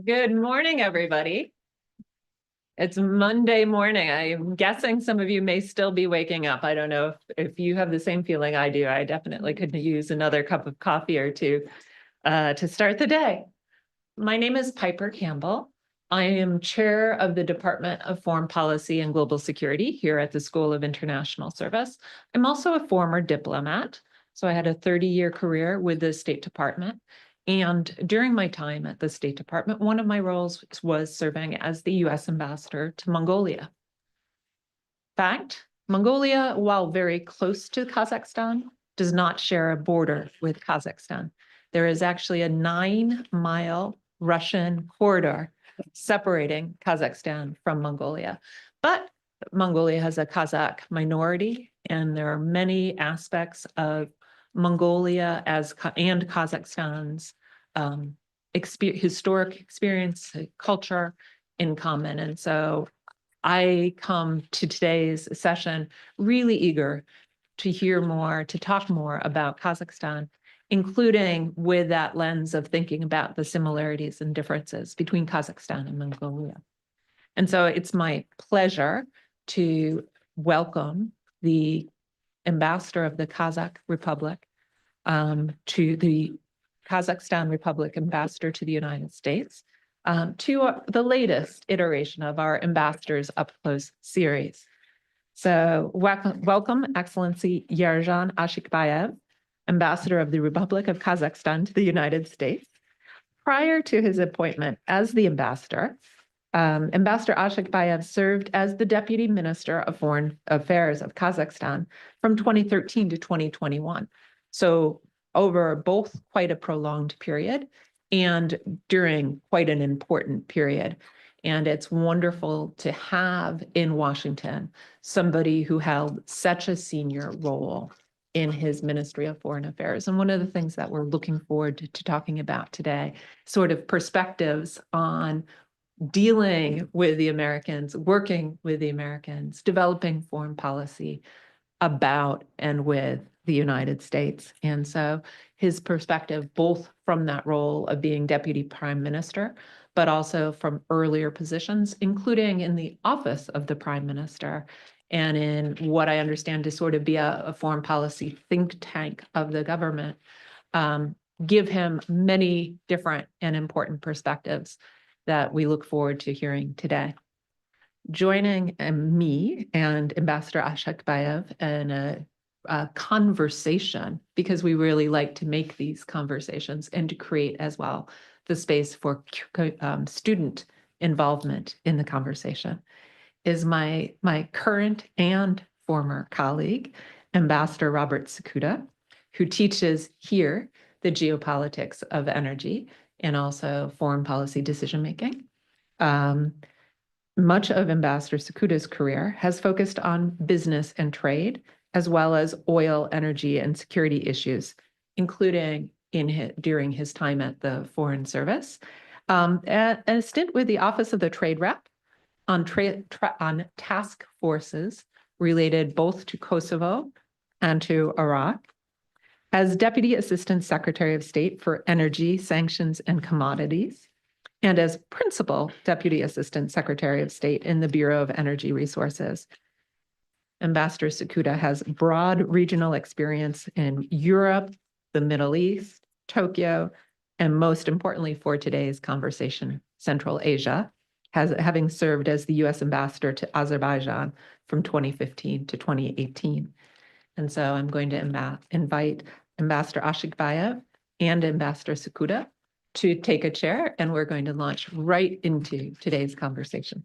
Good morning, everybody. It's Monday morning. I'm guessing some of you may still be waking up. I don't know if you have the same feeling I do. I definitely could use another cup of coffee or two to start the day. My name is Piper Campbell. I am chair of the Department of Foreign Policy and Global Security here at the School of International Service. I'm also a former diplomat. So I had a 30-year career with the State Department. And during my time at the State Department, one of my roles was serving as the US ambassador to Mongolia. In fact, Mongolia, while very close to Kazakhstan, does not share a border with Kazakhstan. There is actually a 9-mile Russian corridor separating Kazakhstan from Mongolia. But Mongolia has a Kazakh minority, and there are many aspects of Mongolia and Kazakhstan's historic experience, culture in common. And so I come to today's session really eager to hear more, to talk more about Kazakhstan, including with that lens of thinking about the similarities and differences between Kazakhstan and Mongolia. And so it's my pleasure to welcome the ambassador of the Kazakh Republic to the Kazakhstan Republic ambassador to the United States, to the latest iteration of our Ambassadors Up Close series. So welcome, Excellency Yerzhan Ashikbayev, Ambassador of the Republic of Kazakhstan to the United States. Prior to his appointment as the ambassador, Ambassador Ashikbayev served as the Deputy Minister of Foreign Affairs of Kazakhstan from 2013 to 2021. So over both quite a prolonged period and during quite an important period. And it's wonderful to have in Washington somebody who held such a senior role in his Ministry of Foreign Affairs. And one of the things that we're looking forward to talking about today, sort of perspectives on dealing with the Americans, working with the Americans, developing foreign policy about and with the United States. And so his perspective, both from that role of being Deputy Prime Minister, but also from earlier positions, including in the office of the Prime Minister, and in what I understand to sort of be a foreign policy think tank of the government, give him many different and important perspectives that we look forward to hearing today. Joining me and Ambassador Ashikbayev in a conversation, because we really like to make these conversations and to create as well the space for student involvement in the conversation, is my current and former colleague, Ambassador Robert Sakuda, who teaches here the geopolitics of energy and also foreign policy decision-making. Much of Ambassador Sakuda's career has focused on business and trade, as well as oil, energy, and security issues, including during his time at the Foreign Service, and a stint with the Office of the Trade Rep on task forces related both to Kosovo and to Iraq, as Deputy Assistant Secretary of State for Energy, Sanctions, and Commodities, and as Principal Deputy Assistant Secretary of State in the Bureau of Energy Resources. Ambassador Sakuda has broad regional experience in Europe, the Middle East, Tokyo, and most importantly for today's conversation, Central Asia, having served as the US Ambassador to Azerbaijan from 2015 to 2018. And so I'm going to invite Ambassador Ashikbayev and Ambassador Sakuda to take a chair, and we're going to launch right into today's conversation.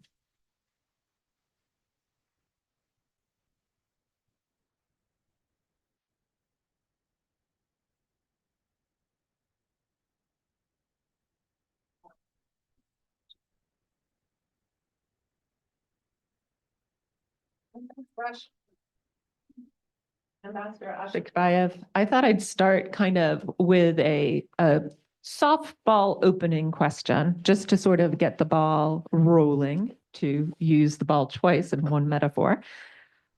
Ambassador Ashikbayev, I thought I'd start kind of with a softball opening question, just to sort of get the ball rolling to use the ball twice in one metaphor.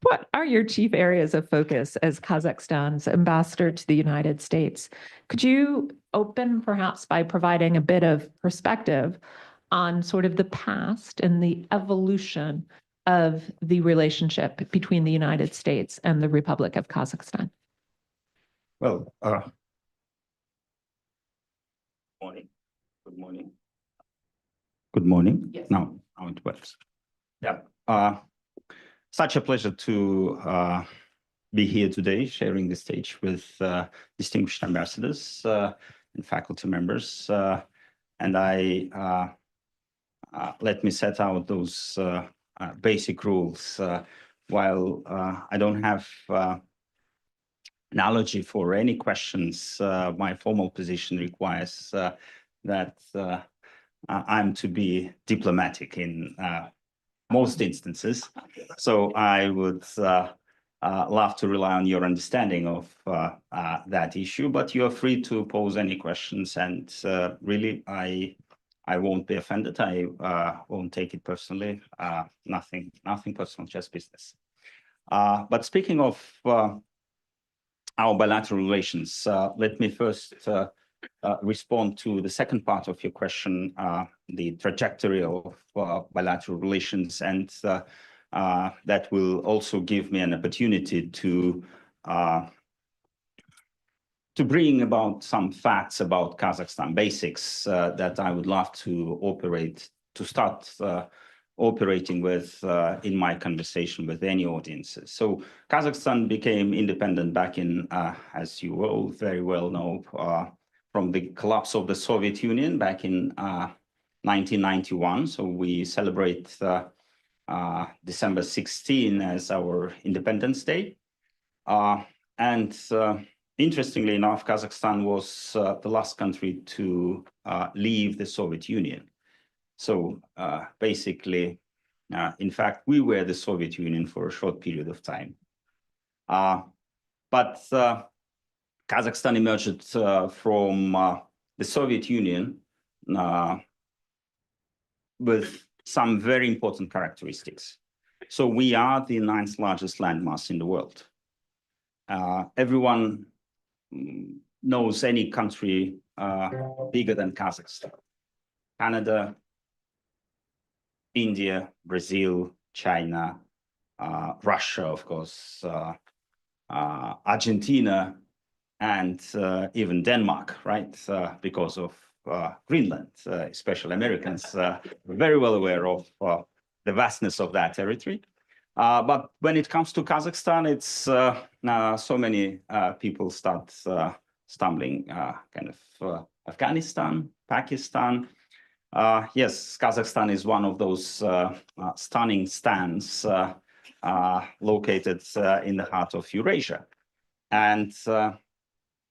What are your chief areas of focus as Kazakhstan's ambassador to the United States? Could you open perhaps by providing a bit of perspective on sort of the past and the evolution of the relationship between the United States and the Republic of Kazakhstan? Well, morning. Good morning. Good morning. Yes. Now it works. Yeah. Such a pleasure to be here today, sharing the stage with distinguished ambassadors and faculty members. And let me set out those basic rules. While I don't have analogy for any questions, my formal position requires that I'm to be diplomatic in most instances. So I would love to rely on your understanding of that issue, but you are free to pose any questions, and really I won't be offended. I won't take it personally. Nothing personal, just business. But speaking of our bilateral relations, let me first respond to the second part of your question, the trajectory of bilateral relations, and that will also give me an opportunity to bring about some facts about Kazakhstan, basics that I would love to start operating with in my conversation with any audiences. So Kazakhstan became independent back in, as you all very well know, from the collapse of the Soviet Union back in 1991. So we celebrate December 16 as our Independence Day. And interestingly enough, Kazakhstan was the last country to leave the Soviet Union. So basically, in fact, we were the Soviet Union for a short period of time. But Kazakhstan emerged from the Soviet Union with some very important characteristics. So we are the 9th largest landmass in the world. Everyone knows any country bigger than Kazakhstan. Canada, India, Brazil, China, Russia, of course, Argentina, and even Denmark, right? Because of Greenland, especially Americans are very well aware of the vastness of that territory. But when it comes to Kazakhstan, it's so many people start stumbling, kind of Afghanistan, Pakistan. Yes, Kazakhstan is one of those stunning stands located in the heart of Eurasia. And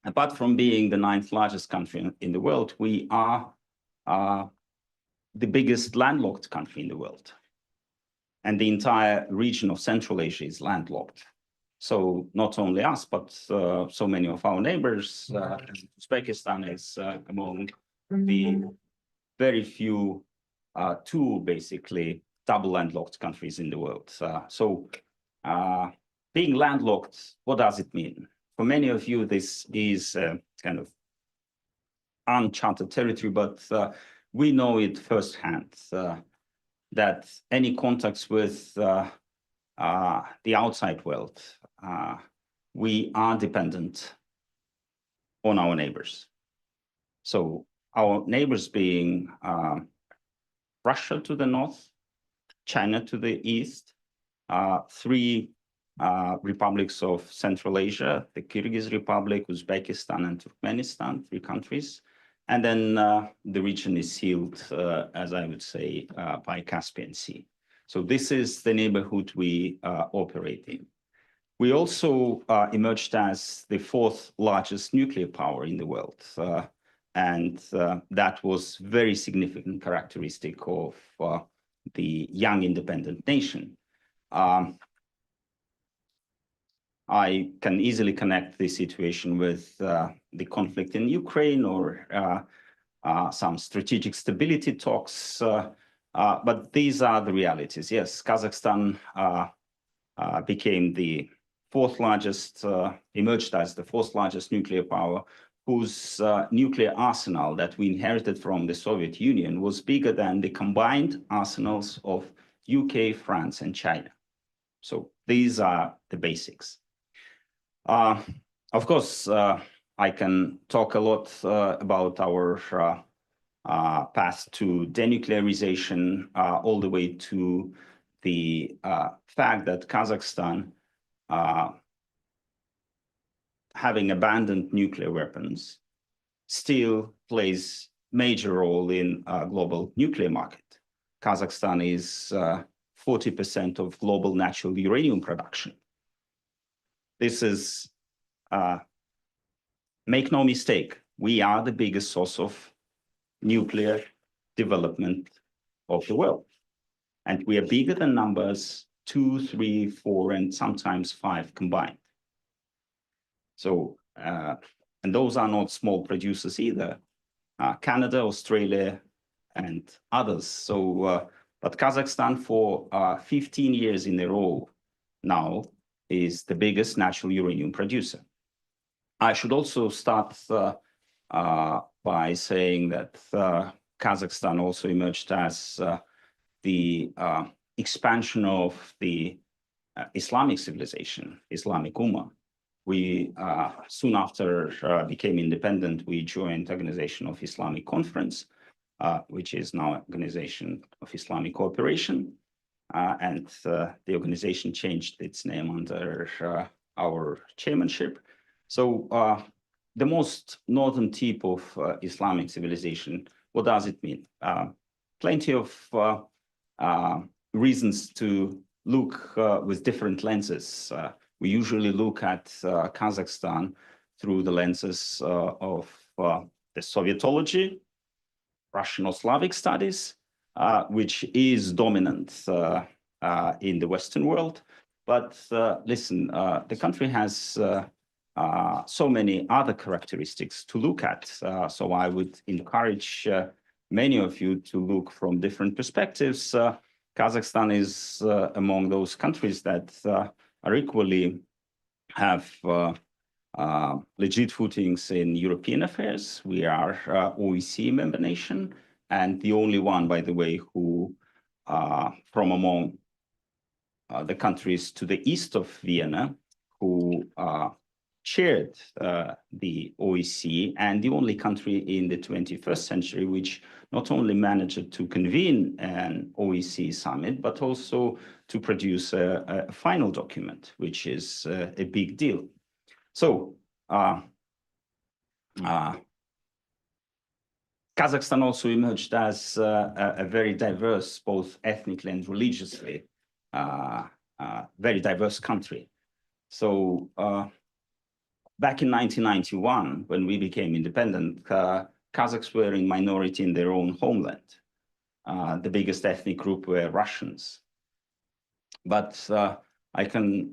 apart from being the 9th largest country in the world, we are the biggest landlocked country in the world. And the entire region of Central Asia is landlocked. So not only us, but so many of our neighbors, Uzbekistan is among the very few, two basically double landlocked countries in the world. So being landlocked, what does it mean? For many of you, this is kind of uncharted territory, but we know it firsthand that any contacts with the outside world, we are dependent on our neighbors. So our neighbors being Russia to the north, China to the east, 3 republics of Central Asia, the Kyrgyz Republic, Uzbekistan, and Turkmenistan, 3 countries. And then the region is sealed, as I would say, by Caspian Sea. So this is the neighborhood we operate in. We also emerged as the 4th largest nuclear power in the world. And that was very significant characteristic of the young independent nation. I can easily connect this situation with the conflict in Ukraine or some strategic stability talks But these are the realities. Yes, Kazakhstan became the fourth largest, emerged as the fourth largest nuclear power, whose nuclear arsenal that we inherited from the Soviet Union was bigger than the combined arsenals of UK, France, and China. So these are the basics. Of course, I can talk a lot about our path to denuclearization, all the way to the fact that Kazakhstan, having abandoned nuclear weapons, still plays major role in global nuclear market. Kazakhstan is 40% of global natural uranium production. This is, make no mistake, we are the biggest source of nuclear development of the world. And we are bigger than numbers 2, 3, 4, and sometimes 5 combined. So, and those are not small producers either. Canada, Australia, and others. So, but Kazakhstan for 15 years in a row now is the biggest natural uranium producer. I should also start by saying that Kazakhstan also emerged as the expansion of the Islamic civilization, Islamic Ummah. We soon after became independent, we joined Organization of Islamic Conference, which is now Organization of Islamic Cooperation. And the organization changed its name under our chairmanship. So the most northern tip of Islamic civilization, what does it mean? Plenty of reasons to look with different lenses. We usually look at Kazakhstan through the lenses of the Sovietology, Russian or Slavic studies, which is dominant in the Western world. But listen, the country has so many other characteristics to look at. So I would encourage many of you to look from different perspectives. Kazakhstan is among those countries that are equally have legit footings in European affairs. We are OEC member nation, and the only one, by the way, who from among the countries to the east of Vienna, who chaired the OEC, and the only country in the 21st century which not only managed to convene an OEC summit, but also to produce a final document, which is a big deal. So Kazakhstan also emerged as a very diverse, both ethnically and religiously, very diverse country. So back in 1991, when we became independent, Kazakhs were in minority in their own homeland. The biggest ethnic group were Russians. But I can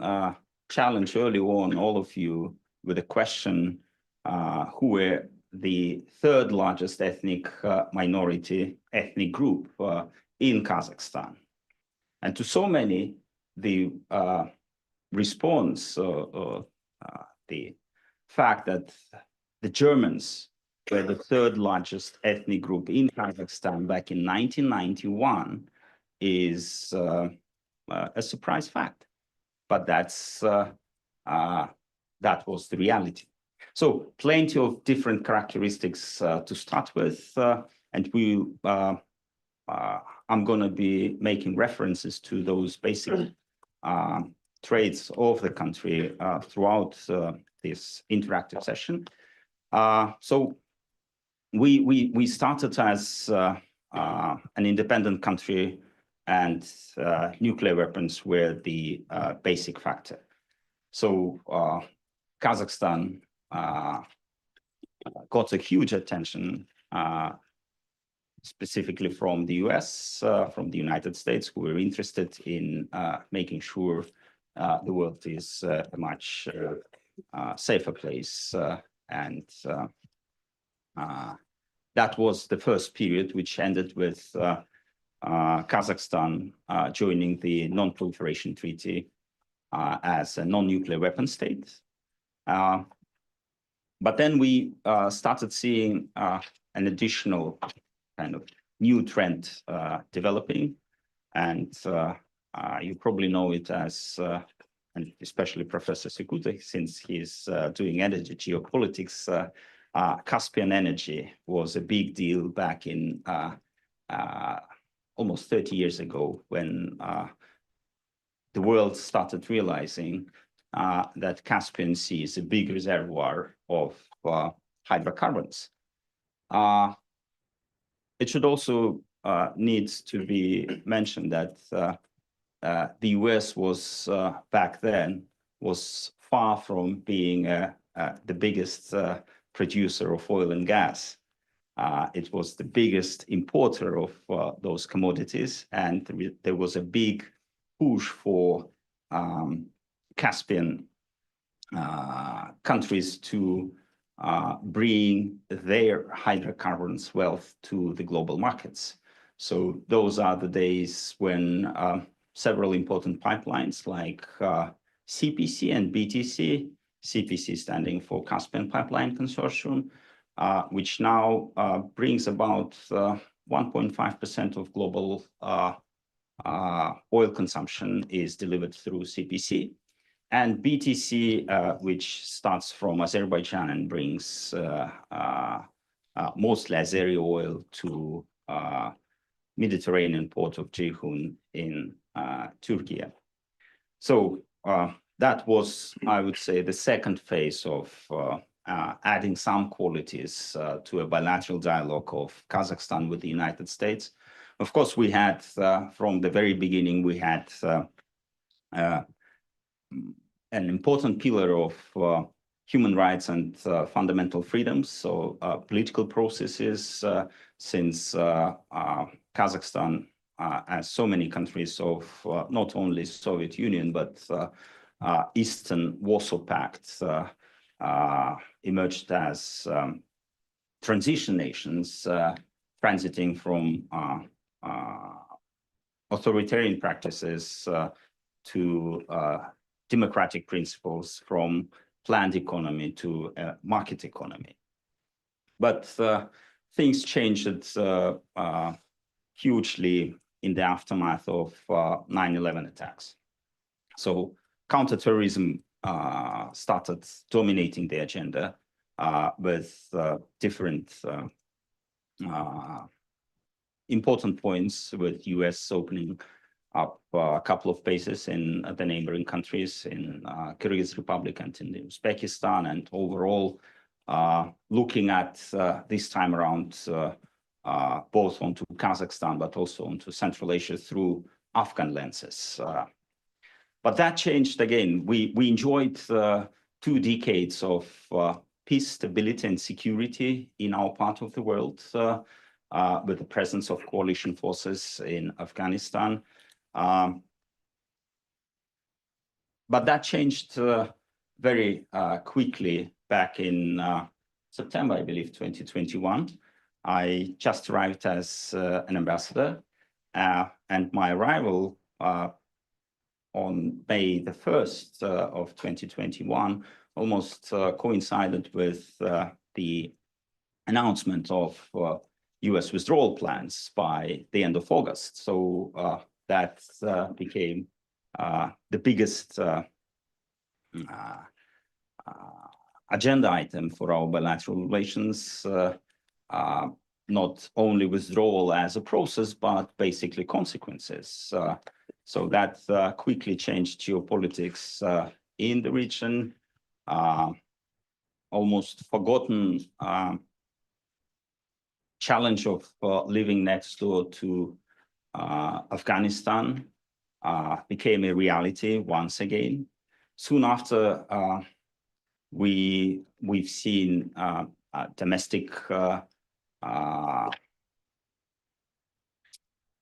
challenge early on all of you with a question, who were the third largest ethnic minority ethnic group in Kazakhstan. And to so many, the response, the fact that the Germans were the third largest ethnic group in Kazakhstan back in 1991 is a surprise fact. But that's that was the reality. So plenty of different characteristics to start with, and I'm going to be making references to those basic traits of the country throughout this interactive session. So we started as an independent country, and nuclear weapons were the basic factor. So Kazakhstan got a huge attention, specifically from the US, from the United States, who were interested in making sure the world is a much safer place. And that was the first period, which ended with Kazakhstan joining the Non-Proliferation Treaty as a non-nuclear weapon state. But then we started seeing an additional kind of new trend developing. And you probably know it as, and especially Professor Sikuta, since he's doing energy geopolitics, Caspian energy was a big deal back in almost 30 years ago when the world started realizing that Caspian Sea is a big reservoir of hydrocarbons. It should also need to be mentioned that the US was back then was far from being the biggest producer of oil and gas. It was the biggest importer of those commodities, and there was a big push for Caspian countries to bring their hydrocarbons wealth to the global markets. So those are the days when several important pipelines like CPC and BTC, CPC standing for Caspian Pipeline Consortium, which now brings about 1.5% of global oil consumption is delivered through CPC. And BTC, which starts from Azerbaijan and brings mostly Azeri oil to Mediterranean port of Ceyhun in Turkey. So that was, I would say, the second phase of adding some qualities to a bilateral dialogue of Kazakhstan with the United States. Of course, we had, from the very beginning, we had an important pillar of human rights and fundamental freedoms. So political processes, since Kazakhstan, as so many countries of not only Soviet Union, but Eastern Warsaw Pact emerged as transition nations, transiting from authoritarian practices to democratic principles, from planned economy to market economy. But things changed hugely in the aftermath of 9/11 attacks. So counterterrorism started dominating the agenda with different important points, with US opening up a couple of bases in the neighboring countries, in Kyrgyz Republic and in Uzbekistan, and overall looking at this time around both onto Kazakhstan, but also onto Central Asia through Afghan lenses. But that changed again. We enjoyed 2 decades of peace, stability, and security in our part of the world, with the presence of coalition forces in Afghanistan. But that changed very quickly back in September, I believe, 2021. I just arrived as an ambassador, and my arrival on May the 1st of 2021 almost coincided with the announcement of US withdrawal plans by the end of August. So that became the biggest agenda item for our bilateral relations, not only withdrawal as a process, but basically consequences. So that quickly changed geopolitics in the region. Almost forgotten challenge of living next door to Afghanistan became a reality once again. Soon after, we've seen domestic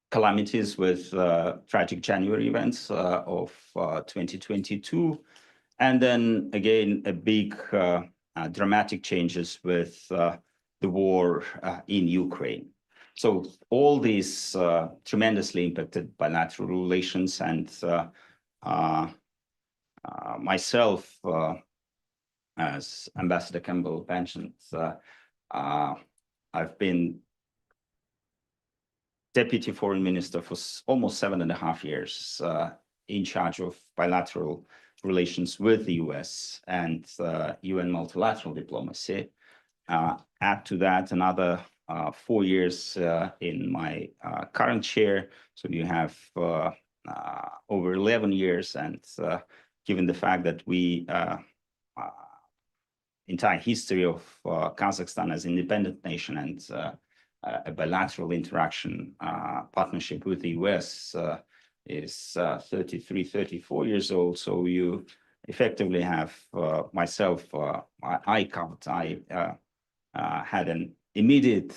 calamities with tragic January events of 2022. And then again, a big dramatic changes with the war in Ukraine. So all these tremendously impacted bilateral relations, and myself, as Ambassador Campbell mentioned, I've been Deputy Foreign Minister for almost 7.5 years, in charge of bilateral relations with the US and UN multilateral diplomacy. Add to that another 4 years in my current chair. So you have over 11 years, and given the fact that we entire history of Kazakhstan as an independent nation and a bilateral interaction partnership with the US is 33, 34 years old. So you effectively have myself, I count, I had an immediate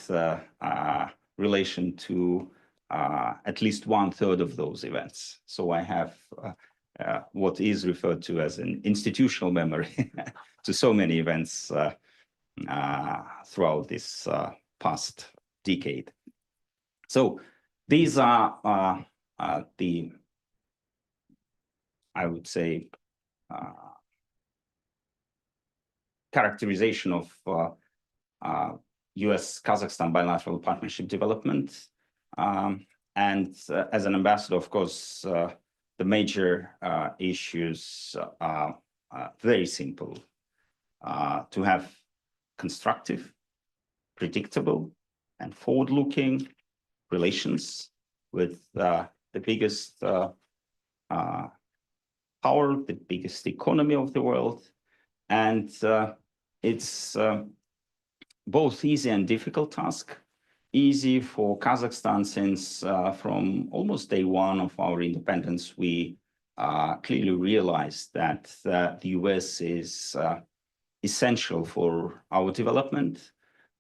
relation to at least 1/3 of those events. So I have what is referred to as an institutional memory to so many events throughout this past decade. So these are the, I would say, characterization of US-Kazakhstan bilateral partnership development. And as an ambassador, of course, the major issues are very simple. To have constructive, predictable, and forward-looking relations with the biggest power, the biggest economy of the world. And it's both easy and difficult task. Easy for Kazakhstan, since from almost day one of our independence, we clearly realized that the US is essential for our development.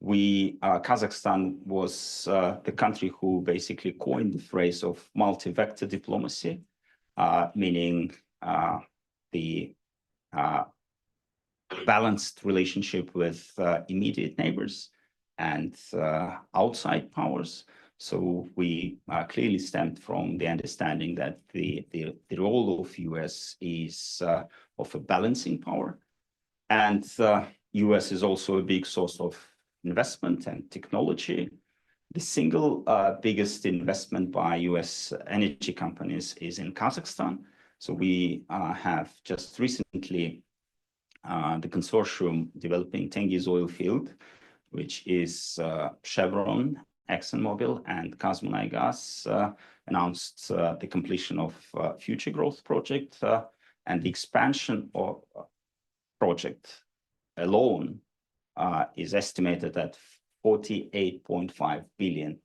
Kazakhstan was the country who basically coined the phrase of multi-vector diplomacy, meaning the balanced relationship with immediate neighbors and outside powers. So we clearly stemmed from the understanding that the role of US is of a balancing power. And US is also a big source of investment and technology. The single biggest investment by US energy companies is in Kazakhstan. So we have just recently the consortium developing Tengiz oil field, which is Chevron, ExxonMobil, and Kazmunaygas announced the completion of Future Growth Project, and the expansion of project alone is estimated at $48.5 billion.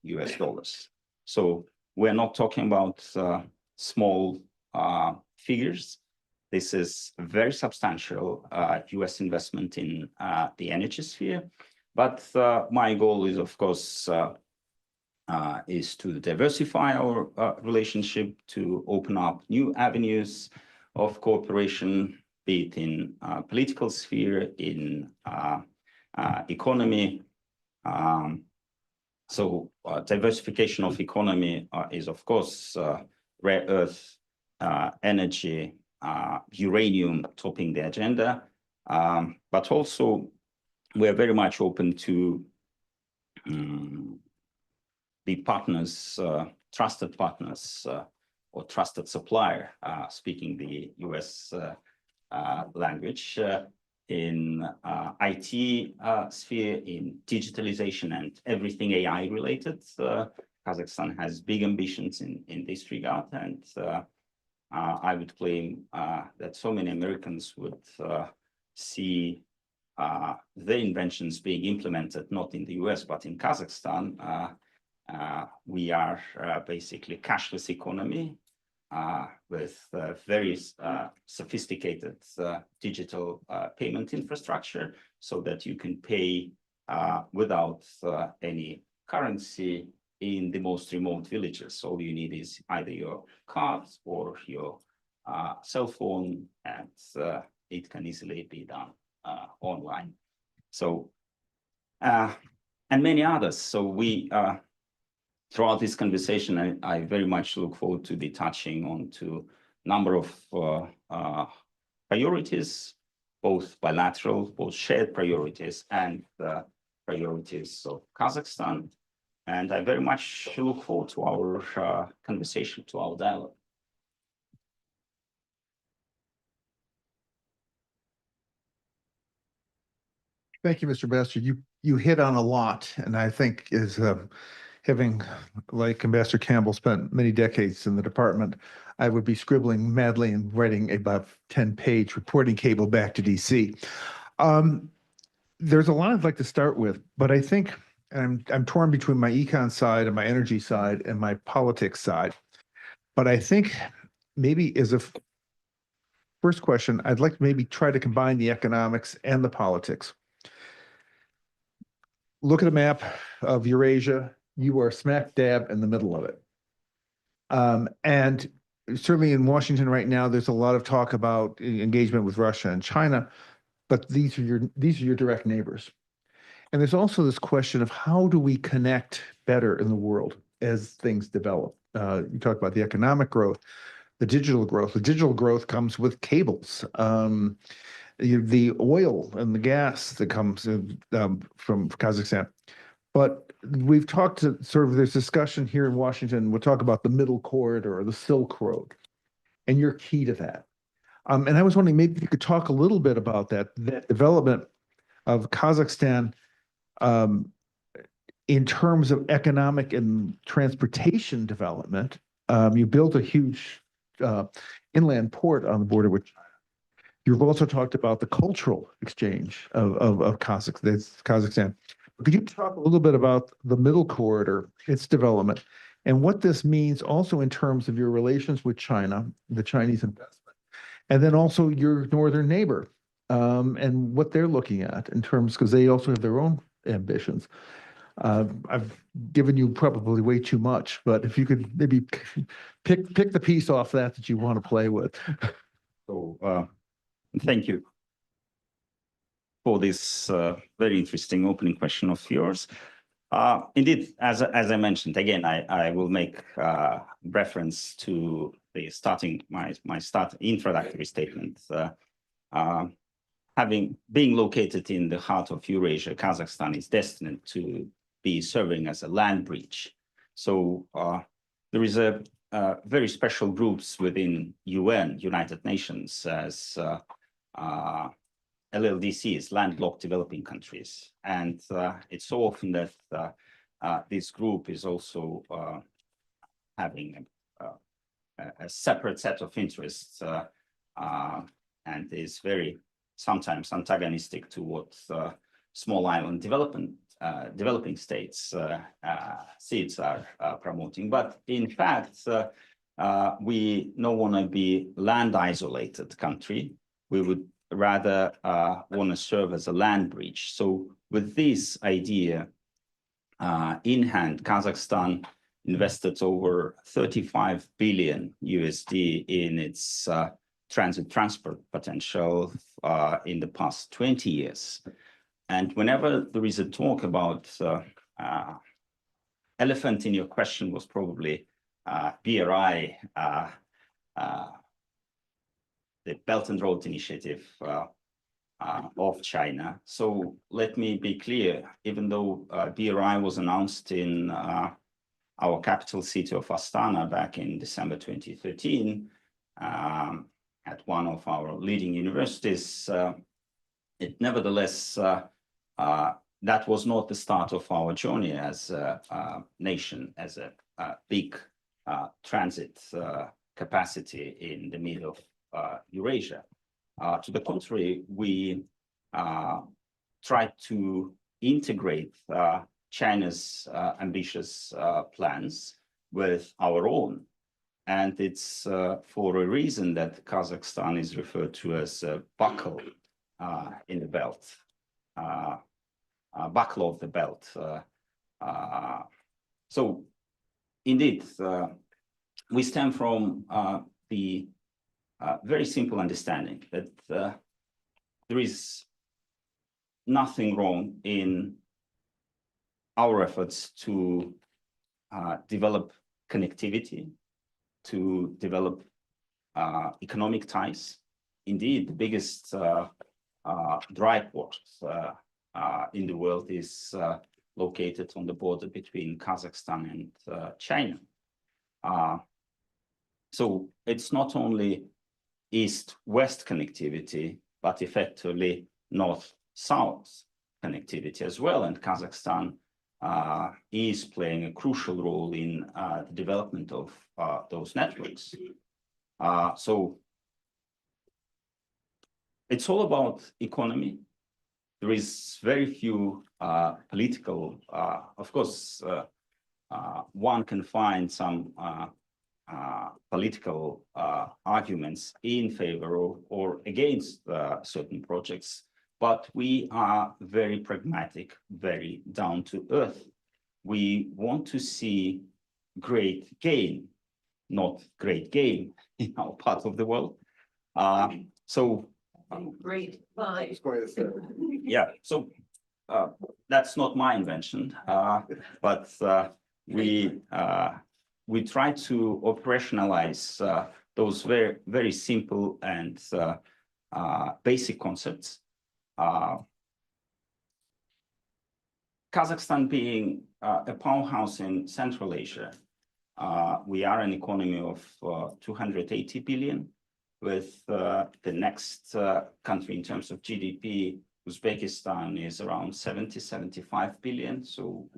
So we're not talking about small figures. This is a very substantial US investment in the energy sphere. But my goal is, of course, is to diversify our relationship, to open up new avenues of cooperation, be it in political sphere, in economy. So diversification of economy is, of course, rare earth, energy, uranium topping the agenda. But also, we're very much open to be partners, trusted partners, or trusted supplier, speaking the US language, in IT sphere, in digitalization and everything AI related. Kazakhstan has big ambitions in this regard, and I would claim that so many Americans would see their inventions being implemented not in the US but in Kazakhstan. We are basically cashless economy with very sophisticated digital payment infrastructure, so that you can pay without any currency in the most remote villages. All you need is either your card or your cell phone, and it can easily be done online. So, and many others. So we throughout this conversation, I very much look forward to be touching on to number of priorities, both bilateral, both shared priorities and priorities of Kazakhstan. And I very much look forward to our conversation, to our dialogue. Thank you, Mr. Bastard. You hit on a lot, and I think is having, like Ambassador Campbell, spent many decades in the department, I would be scribbling madly and writing about 10-page reporting cable back to DC. There's a lot I'd like to start with, but I think I'm torn between my econ side and my energy side and my politics side. But I think maybe as a first question, I'd like to maybe try to combine the economics and the politics. Look at a map of Eurasia. You are smack dab in the middle of it. And certainly in Washington right now, there's a lot of talk about engagement with Russia and China, but these are your direct neighbors. And there's also this question of how do we connect better in the world as things develop? You talk about the economic growth, the digital growth. The digital growth comes with cables. The oil and the gas that comes from Kazakhstan. But we've talked to sort of, there's discussion here in Washington, we'll talk about the middle corridor or the Silk Road, and you're key to that. And I was wondering, maybe you could talk a little bit about that development of Kazakhstan in terms of economic and transportation development. You built a huge inland port on the border with China. You've also talked about the cultural exchange of Kazakhstan. Could you talk a little bit about the middle corridor, its development, and what this means also in terms of your relations with China, the Chinese investment, and then also your northern neighbor, and what they're looking at in terms, because they also have their own ambitions. I've given you probably way too much, but if you could maybe pick the piece off that you want to play with. So thank you for this very interesting opening question of yours. Indeed, as I mentioned, again, I will make reference to the my introductory statement. Being located in the heart of Eurasia, Kazakhstan is destined to be serving as a land bridge. So there is a very special groups within UN, United Nations, as LLDCs, landlocked developing countries. And it's so often that this group is also having a separate set of interests and is very sometimes antagonistic to what small island developing states seeds are promoting. But in fact, we don't want to be land isolated country. We would rather want to serve as a land bridge. So with this idea in hand, Kazakhstan invested over 35 billion USD in its transit transport potential in the past 20 years. And whenever there is a talk about elephant in your question was probably BRI, the Belt and Road Initiative of China. So let me be clear, even though BRI was announced in our capital city of Astana back in December 2013, at one of our leading universities, it nevertheless, that was not the start of our journey as a nation, as a big transit capacity in the middle of Eurasia. To the contrary, we tried to integrate China's ambitious plans with our own. And it's for a reason that Kazakhstan is referred to as a buckle in the belt, buckle of the belt. So indeed, we stem from the very simple understanding that there is nothing wrong in our efforts to develop connectivity, to develop economic ties. Indeed, the biggest dry port in the world is located on the border between Kazakhstan and China. So it's not only east-west connectivity, but effectively north-south connectivity as well. And Kazakhstan is playing a crucial role in the development of those networks. So it's all about economy. There is very few political, of course, one can find some political arguments in favor of or against certain projects, but we are very pragmatic, very down to earth. We want to see great gain, not great game in our part of the world. Great, bye. Yeah, so that's not my invention, but we try to operationalize those very, very simple and basic concepts. Kazakhstan being a powerhouse in Central Asia, we are an economy of 280 billion, with the next country in terms of GDP, Uzbekistan, is around 75 billion. So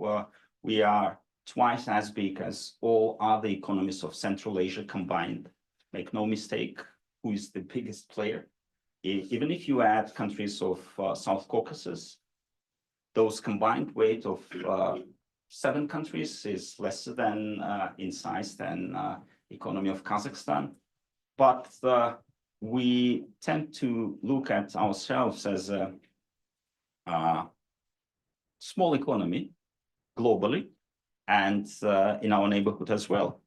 we are twice as big as all other economies of Central Asia combined. Make no mistake, who is the biggest player? Even if you add countries of South Caucasus, those combined weight of 7 countries is less than in size than economy of Kazakhstan. But we tend to look at ourselves as a small economy globally and in our neighborhood as well.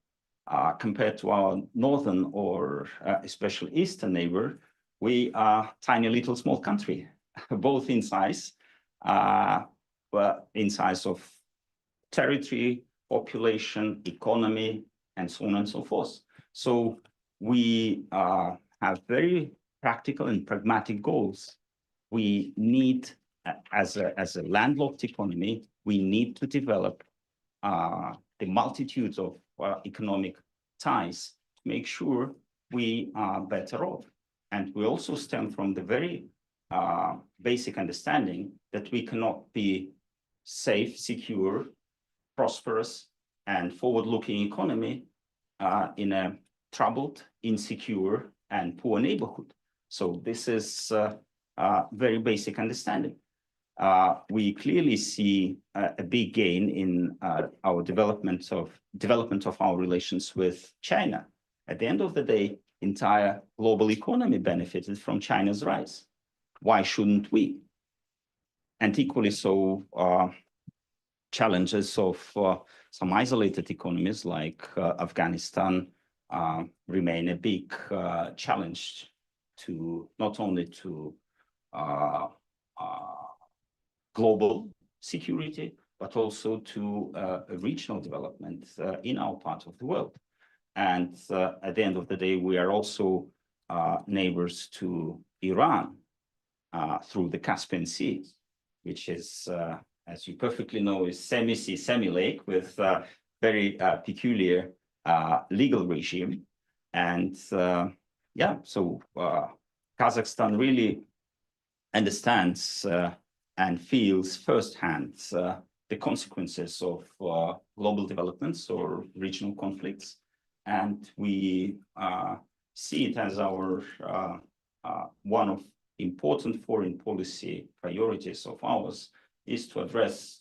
Compared to our northern or especially eastern neighbor, we are tiny little small country, both in size, but in size of territory, population, economy, and so on and so forth. So we have very practical and pragmatic goals. We need, as a landlocked economy, we need to develop the multitudes of economic ties to make sure we are better off. And we also stem from the very basic understanding that we cannot be safe, secure, prosperous, and forward-looking economy in a troubled, insecure, and poor neighborhood. So this is a very basic understanding. We clearly see a big gain in our development of our relations with China. At the end of the day, entire global economy benefited from China's rise. Why shouldn't we? And equally so, challenges of some isolated economies like Afghanistan remain a big challenge to not only to global security, but also to regional development in our part of the world. And at the end of the day, we are also neighbors to Iran through the Caspian Sea, which is, as you perfectly know, is semi-sea, semi-lake with very peculiar legal regime. And yeah, so Kazakhstan really understands and feels firsthand the consequences of global developments or regional conflicts. And we see it as our one of important foreign policy priorities of ours is to address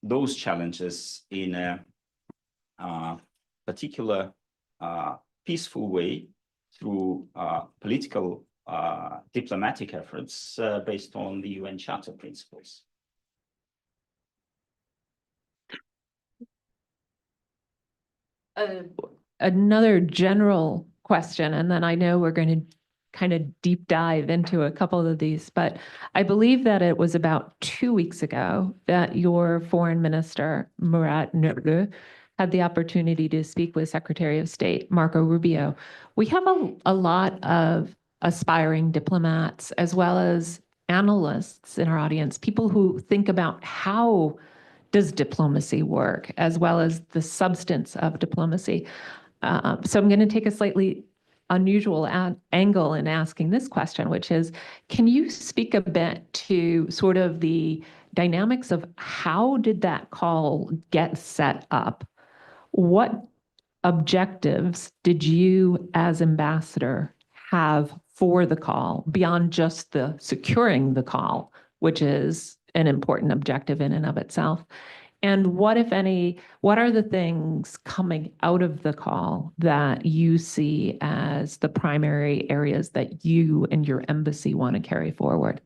those challenges in a particular peaceful way through political diplomatic efforts based on the UN Charter principles. Another general question, and then I know we're going to kind of deep dive into a couple of these, but I believe that it was about 2 weeks ago that your foreign minister, Murat Nurlu, had the opportunity to speak with Secretary of State Marco Rubio. We have a lot of aspiring diplomats as well as analysts in our audience, people who think about how does diplomacy work, as well as the substance of diplomacy. So I'm going to take a slightly unusual angle in asking this question, which is, can you speak a bit to sort of the dynamics of how did that call get set up? What objectives did you as ambassador have for the call beyond just the securing the call, which is an important objective in and of itself? And what, if any, what are the things coming out of the call that you see as the primary areas that you and your embassy want to carry forward?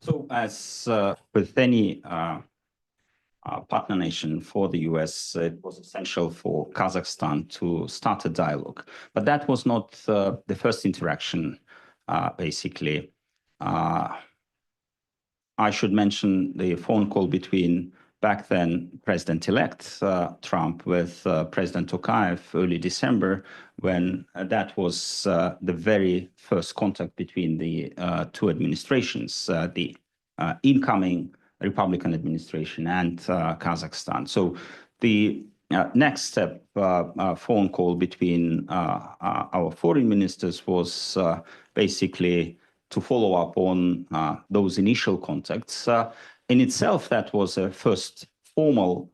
So as with any partner nation for the US, it was essential for Kazakhstan to start a dialogue. But that was not the first interaction, basically. I should mention the phone call between back then President-elect Trump with President Tokayev early December, when that was the very first contact between the two administrations, the incoming Republican administration and Kazakhstan. So the next step phone call between our foreign ministers was basically to follow up on those initial contacts. In itself, that was a first formal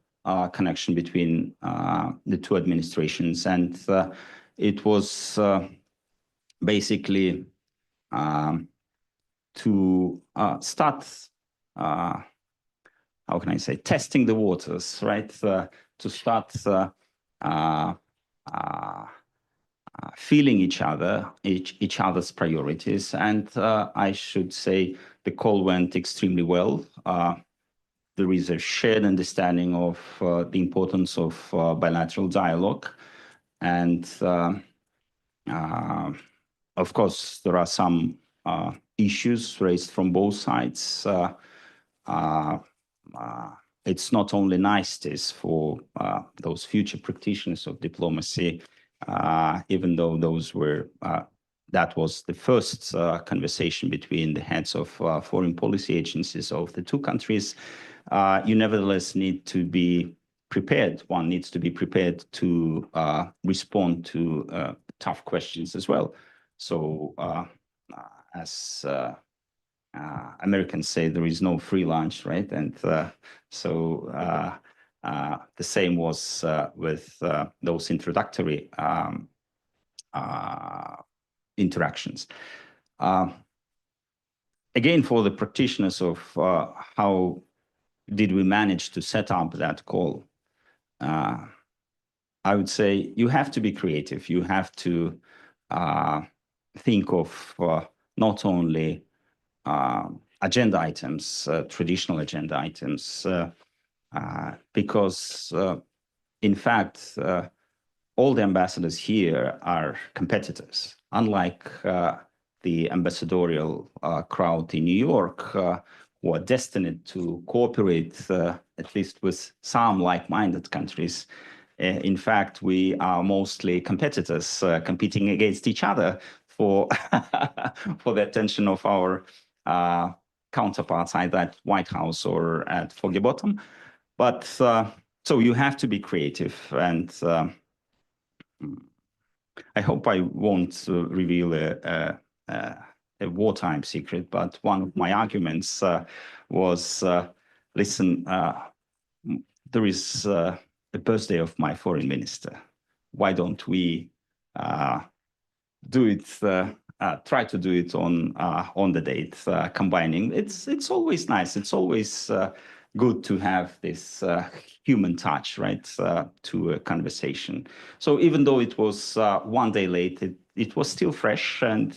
connection between the two administrations, and it was basically to start, how can I say, testing the waters, right? To start feeling each other's priorities. And I should say the call went extremely well. There is a shared understanding of the importance of bilateral dialogue. And of course, there are some issues raised from both sides. It's not only niceties for those future practitioners of diplomacy, even though those were, that was the first conversation between the heads of foreign policy agencies of the two countries. You nevertheless need to be prepared. One needs to be prepared to respond to tough questions as well. So as Americans say, there is no free lunch, right? And so the same was with those introductory interactions. Again, for the practitioners of how did we manage to set up that call, I would say you have to be creative. You have to think of not only agenda items, traditional agenda items, because in fact, all the ambassadors here are competitors, unlike the ambassadorial crowd in New York, who are destined to cooperate, at least with some like-minded countries. In fact, we are mostly competitors, competing against each other for, for the attention of our counterparts, either at White House or at Foggy Bottom. But so you have to be creative, and I hope I won't reveal a wartime secret, but one of my arguments was, listen, there is the birthday of my foreign minister. Why don't we do it, try to do it on the date, combining. It's always nice. It's always good to have this human touch, right, to a conversation. So even though it was one day late, it was still fresh, and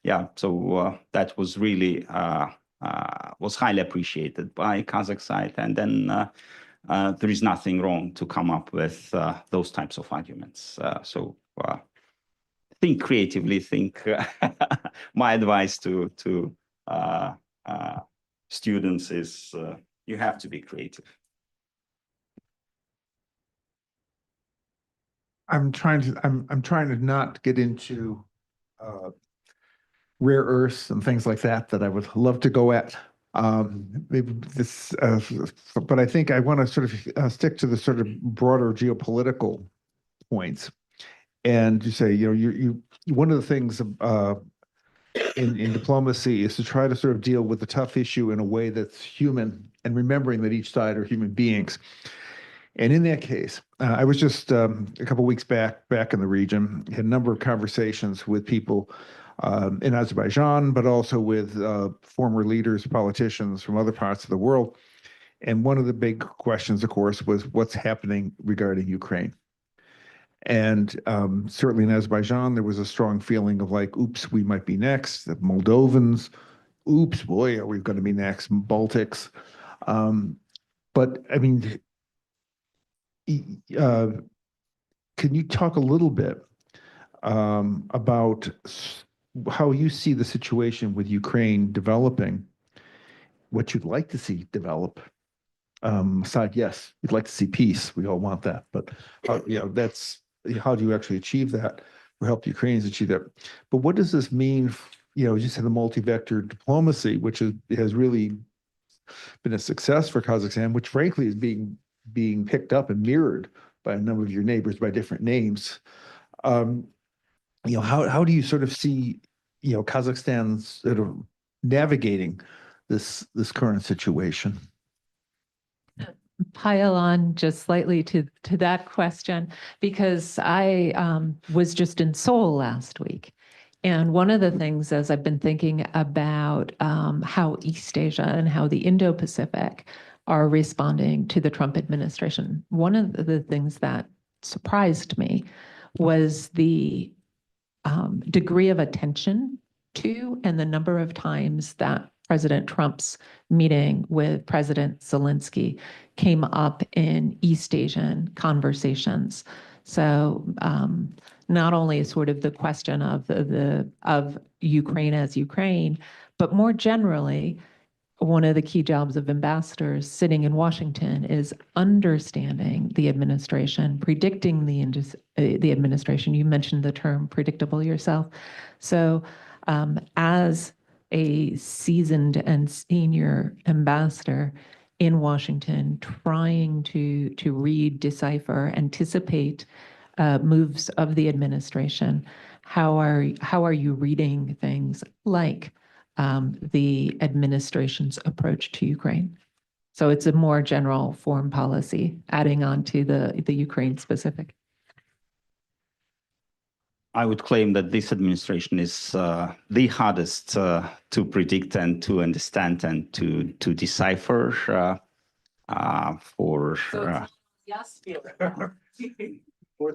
yeah, so that was really was highly appreciated by Kazakh side. And then there is nothing wrong to come up with those types of arguments. So think creatively. My advice to students is you have to be creative. I'm trying to not get into rare earths and things like that I would love to go at. Maybe this, but I think I want to sort of stick to the sort of broader geopolitical points. And you say, you one of the things in diplomacy is to try to sort of deal with the tough issue in a way that's human, and remembering that each side are human beings. And in that case, I was just a couple of weeks back in the region, had a number of conversations with people in Azerbaijan, but also with former leaders, politicians from other parts of the world. And one of the big questions, of course, was what's happening regarding Ukraine. And certainly in Azerbaijan, there was a strong feeling of like, oops, we might be next. The Moldovans, oops, boy, are we going to be next? Baltics. But I mean, can you talk a little bit about how you see the situation with Ukraine developing, what you'd like to see develop? Aside, yes, we'd like to see peace. We all want that, but that's how do you actually achieve that or help the Ukrainians achieve that? But what does this mean? You just had the multi-vector diplomacy, which has really been a success for Kazakhstan, which frankly is being picked up and mirrored by a number of your neighbors by different names. How do you sort of see, Kazakhstan's sort of navigating this current situation? Pile on just slightly to that question, because I was just in Seoul last week. And one of the things, as I've been thinking about how East Asia and how the Indo-Pacific are responding to the Trump administration, one of the things that surprised me was the degree of attention to and the number of times that President Trump's meeting with President Zelensky came up in East Asian conversations. So not only sort of the question of Ukraine as Ukraine, but more generally, one of the key jobs of ambassadors sitting in Washington is understanding the administration, predicting the administration. You mentioned the term predictable yourself. So as a seasoned and senior ambassador in Washington, trying to read, decipher, anticipate moves of the administration, how are you reading things like the administration's approach to Ukraine? So it's a more general foreign policy, adding on to the Ukraine specific. I would claim that this administration is the hardest to predict and to understand and to decipher for. Yes.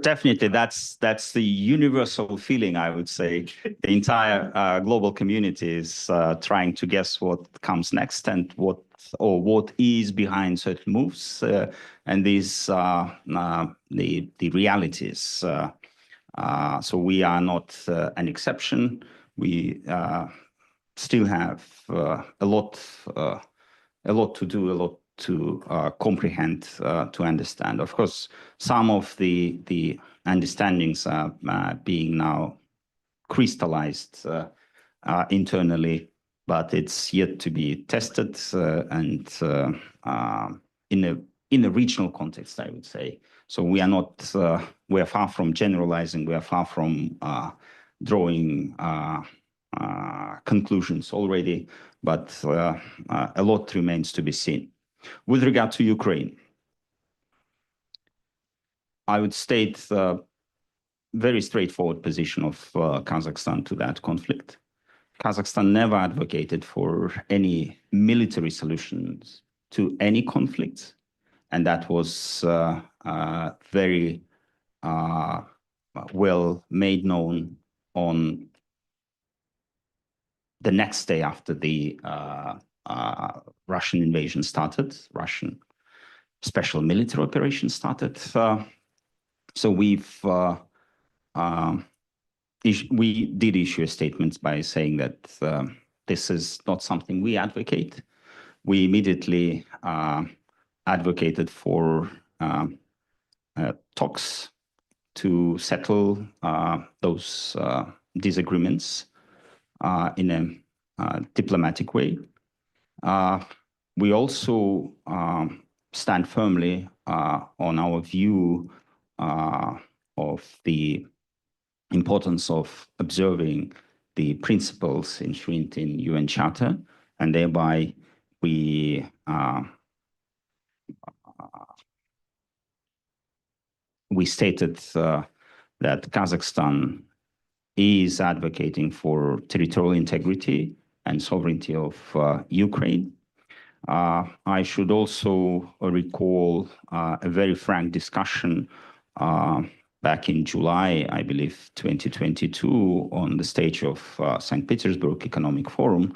Definitely, that's the universal feeling, I would say. The entire global community is trying to guess what comes next and what is behind certain moves, and these the realities. So we are not an exception. We still have a lot to do, a lot to comprehend, to understand. Of course, some of the understandings are being now crystallized internally, but it's yet to be tested and in a regional context, I would say. So we are not, we are far from generalizing, we are far from drawing conclusions already, but a lot remains to be seen. With regard to Ukraine, I would state the very straightforward position of Kazakhstan to that conflict. Kazakhstan never advocated for any military solutions to any conflicts, and that was very well made known on the next day after the Russian invasion started, Russian special military operation started. So we've we did issue a statement by saying that this is not something we advocate. We immediately advocated for talks to settle those disagreements in a diplomatic way. We also stand firmly on our view of the importance of observing the principles enshrined in UN Charter, and thereby we stated that Kazakhstan is advocating for territorial integrity and sovereignty of Ukraine. I should also recall a very frank discussion back in July, I believe, 2022, on the stage of St. Petersburg Economic Forum,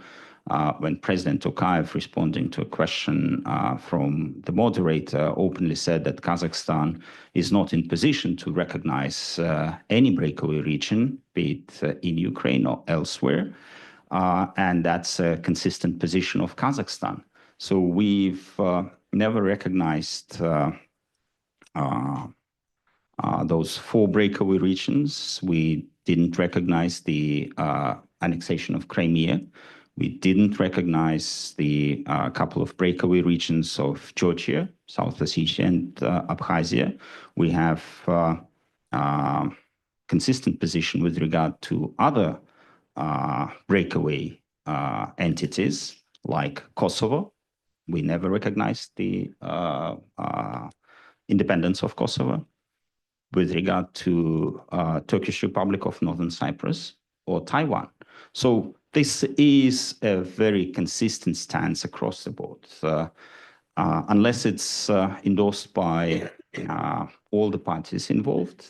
when President Tokayev, responding to a question from the moderator, openly said that Kazakhstan is not in position to recognize any breakaway region, be it in Ukraine or elsewhere. And that's a consistent position of Kazakhstan. So we've never recognized those 4 breakaway regions. We didn't recognize the annexation of Crimea. We didn't recognize the couple of breakaway regions of Georgia, South Ossetia, and Abkhazia. We have consistent position with regard to other breakaway entities like Kosovo. We never recognized the independence of Kosovo. With regard to Turkish Republic of Northern Cyprus or Taiwan. So this is a very consistent stance across the board. Unless it's endorsed by all the parties involved,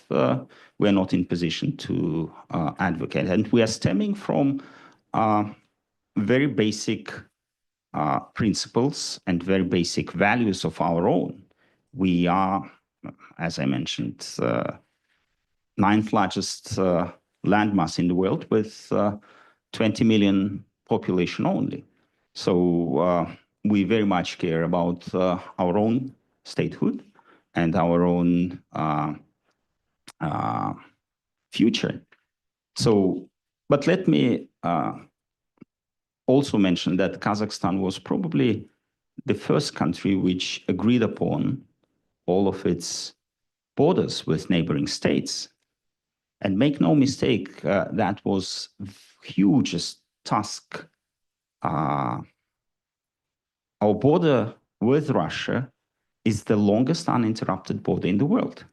we're not in position to advocate. And we are stemming from very basic principles and very basic values of our own. We are, as I mentioned, 9th largest landmass in the world with 20 million population only. So we very much care about our own statehood and our own future. So, but let me also mention that Kazakhstan was probably the first country which agreed upon all of its borders with neighboring states. And make no mistake, that was the hugest task. Our border with Russia is the longest uninterrupted border in the world.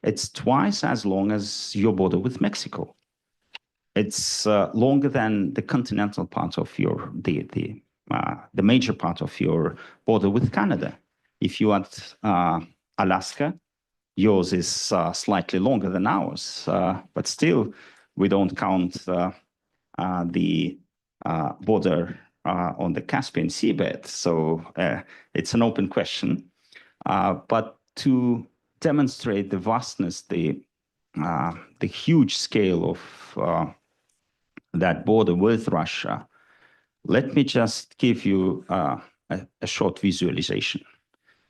It's twice as long as your border with Mexico. It's longer than the continental part of your, the major part of your border with Canada. If you at Alaska, yours is slightly longer than ours, but still we don't count the border on the Caspian seabed. So it's an open question. But to demonstrate the vastness, the huge scale of that border with Russia, let me just give you a short visualization.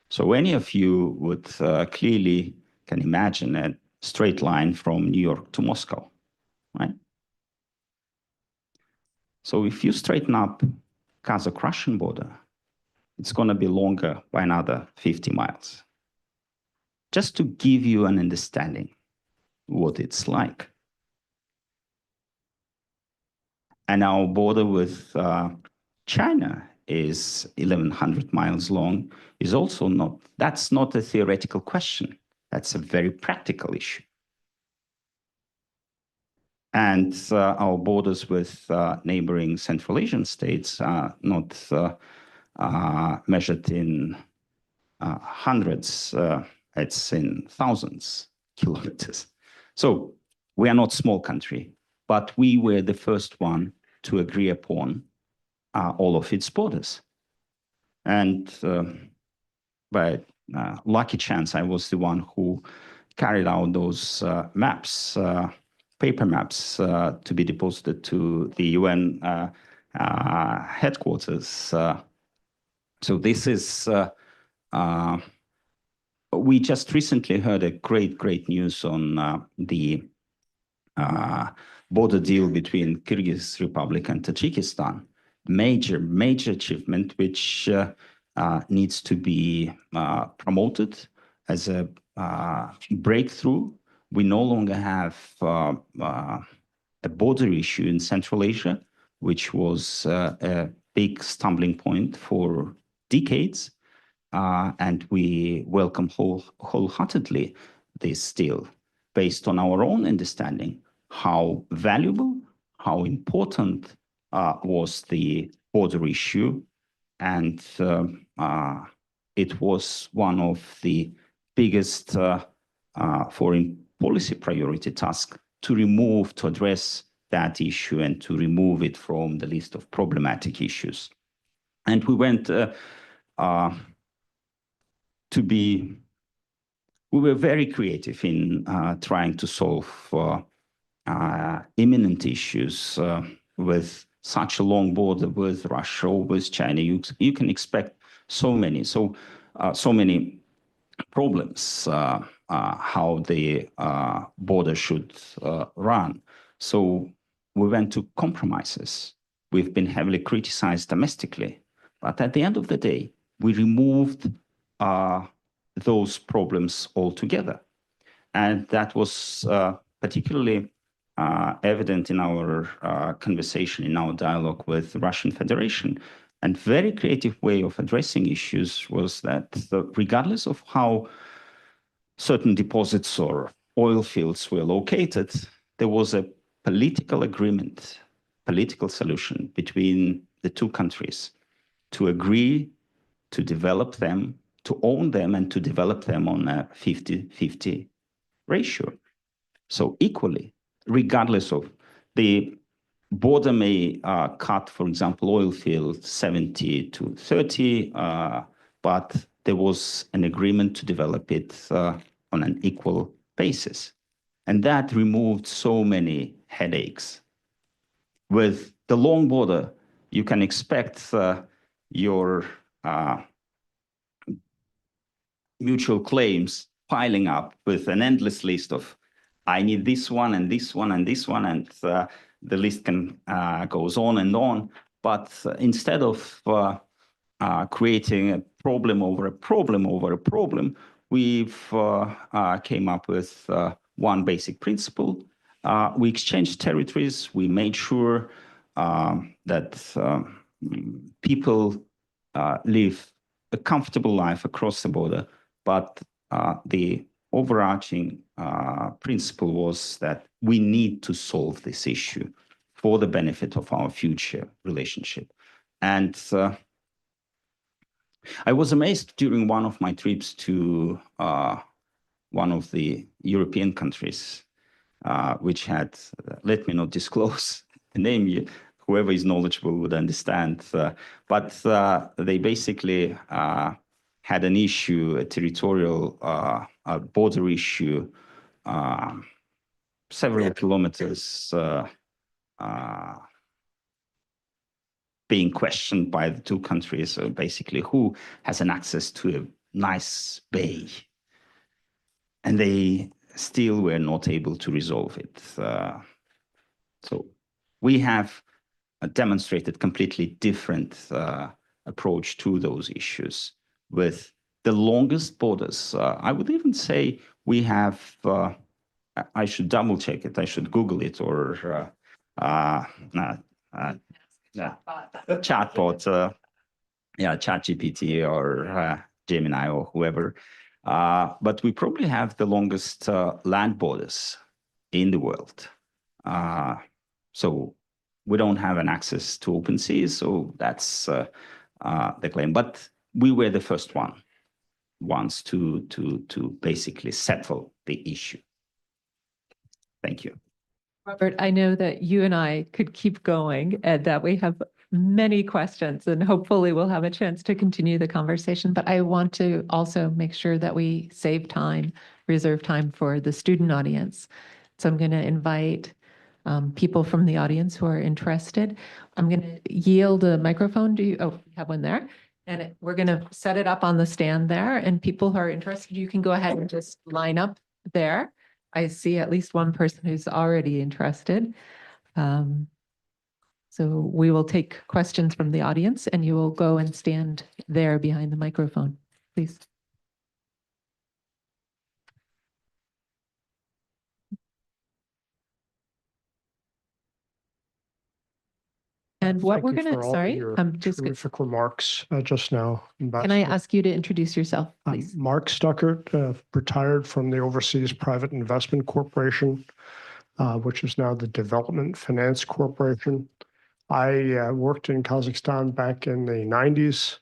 So any of you would clearly can imagine a straight line from New York to Moscow, right? So if you straighten up Kazakh-Russian border, it's going to be longer by another 50 miles. Just to give you an understanding what it's like. And our border with China is 1,100 miles long, is also not, that's not a theoretical question. That's a very practical issue. And our borders with neighboring Central Asian states are not measured in hundreds, it's in thousands kilometers. So we are not a small country, but we were the first one to agree upon all of its borders. And by lucky chance, I was the one who carried out those maps, paper maps to be deposited to the UN headquarters. So this is, we just recently heard a great news on the border deal between Kyrgyz Republic and Tajikistan. Major achievement, which needs to be promoted as a breakthrough. We no longer have a border issue in Central Asia, which was a big stumbling point for decades. And we welcome wholeheartedly this deal based on our own understanding how valuable, how important was the border issue. And it was one of the biggest foreign policy priority tasks to address that issue and to remove it from the list of problematic issues. And we went we were very creative in trying to solve imminent issues with such a long border with Russia or with China. You can expect so many problems how the border should run. So we went to compromises. We've been heavily criticized domestically, but at the end of the day, we removed those problems altogether. And that was particularly evident in our conversation, in our dialogue with the Russian Federation. And very creative way of addressing issues was that regardless of how certain deposits or oil fields were located, there was a political agreement, political solution between the two countries to agree to develop them, to own them, and to develop them on a 50-50 ratio. So equally, regardless of the border may cut, for example, oil fields 70 to 30, but there was an agreement to develop it on an equal basis. And that removed so many headaches. With the long border, you can expect your mutual claims piling up with an endless list of, I need this one and this one and this one, and the list can goes on and on. But instead of creating a problem over a problem over a problem, we've came up with one basic principle. We exchanged territories. We made sure that people live a comfortable life across the border. But the overarching principle was that we need to solve this issue for the benefit of our future relationship. And I was amazed during one of my trips to one of the European countries, which had, let me not disclose the name, whoever is knowledgeable would understand, but they basically had an issue, a territorial border issue, several kilometers being questioned by the two countries, basically who has an access to a nice bay. And they still were not able to resolve it. So we have demonstrated completely different approach to those issues with the longest borders. I would even say we have, I should double check it, I should Google it, or chatbot, ChatGPT or Gemini or whoever. But we probably have the longest land borders in the world. So we don't have an access to open seas, so that's the claim. But we were the first ones to basically settle the issue. Thank you. Robert, I know that you and I could keep going and that we have many questions, and hopefully we'll have a chance to continue the conversation. But I want to also make sure that we save time, reserve time for the student audience. So I'm going to invite people from the audience who are interested. I'm going to yield a microphone to you. Oh, we have one there. And we're going to set it up on the stand there. And people who are interested, you can go ahead and just line up there. I see at least one person who's already interested. So we will take questions from the audience and you will go and stand there behind the microphone, please. And what Thank we're you going to, for all sorry, your I'm just, terrific remarks just now. can I ask you to introduce yourself, I'm please? Mark Stuckert, retired from the Overseas Private Investment Corporation, which is now the Development Finance Corporation. I worked in Kazakhstan back in the 90s,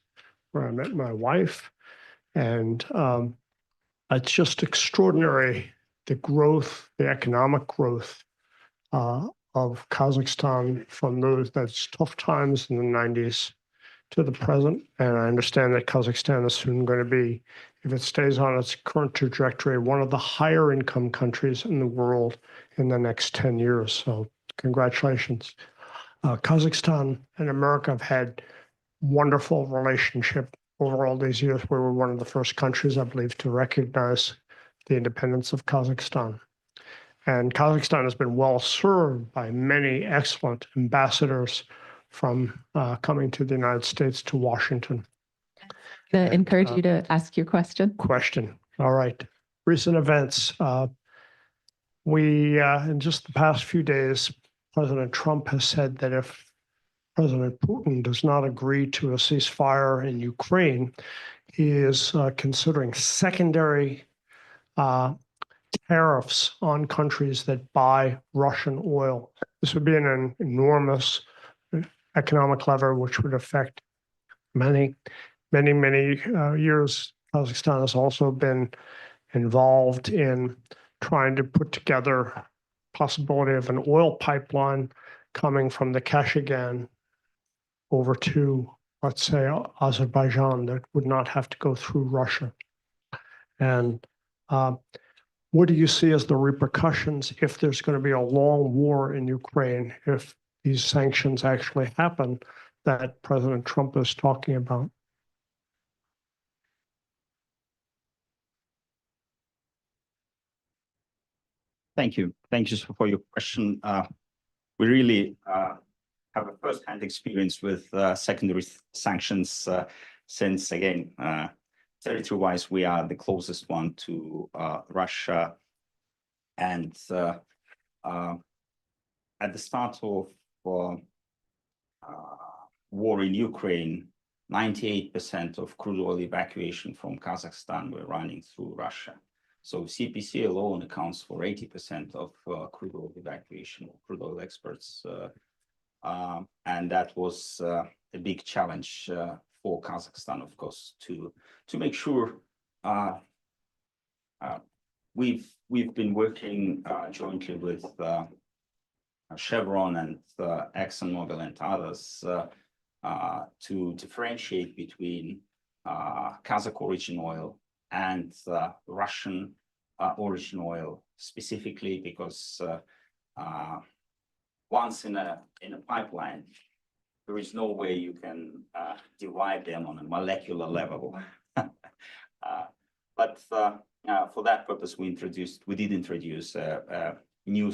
where I met my wife. And it's just extraordinary, the growth, the economic growth of Kazakhstan from those tough times in the 90s to the present. And I understand that Kazakhstan is soon going to be, if it stays on its current trajectory, one of the higher income countries in the world in the next 10 years. So congratulations. Kazakhstan and America have had wonderful relationship over all these years. We were one of the first countries, I believe, to recognize the independence of Kazakhstan. And Kazakhstan has been well served by many excellent ambassadors from coming to the United States to Washington. I encourage you to ask your question. Question. All right. Recent events. In just the past few days, President Trump has said that if President Putin does not agree to a ceasefire in Ukraine, he is considering secondary tariffs on countries that buy Russian oil. This would be an enormous economic lever, which would affect many years. Kazakhstan has also been involved in trying to put together possibility of an oil pipeline coming from the Kashagan over to, let's say, Azerbaijan that would not have to go through Russia. And what do you see as the repercussions if there's going to be a long war in Ukraine, if these sanctions actually happen that President Trump is talking about? Thank you. Thank you for your question. We really have a first-hand experience with secondary sanctions since, again, territory-wise, we are the closest one to Russia. And at the start of war in Ukraine, 98% of crude oil evacuation from Kazakhstan were running through Russia. So CPC alone accounts for 80% of crude oil evacuation, crude oil exports. And that was a big challenge for Kazakhstan, of course, to make sure we've been working jointly with Chevron and ExxonMobil and others to differentiate between Kazakh origin oil and Russian origin oil, specifically because once in a pipeline, there is no way you can divide them on a molecular level. But for that purpose, we did introduce a new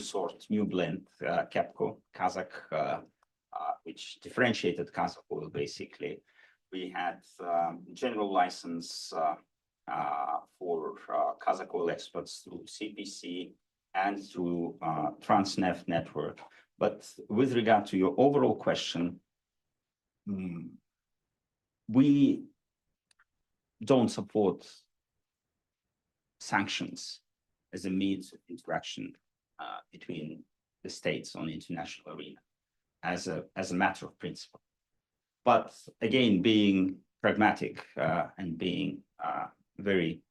blend, KEPCO, Kazakh, which differentiated Kazakh oil, basically. We had general license for Kazakh oil exports through CPC and through Transneft network. But with regard to your overall question, we don't support sanctions as a means of interaction between the states on the international arena as a matter of principle. But again, being pragmatic and being very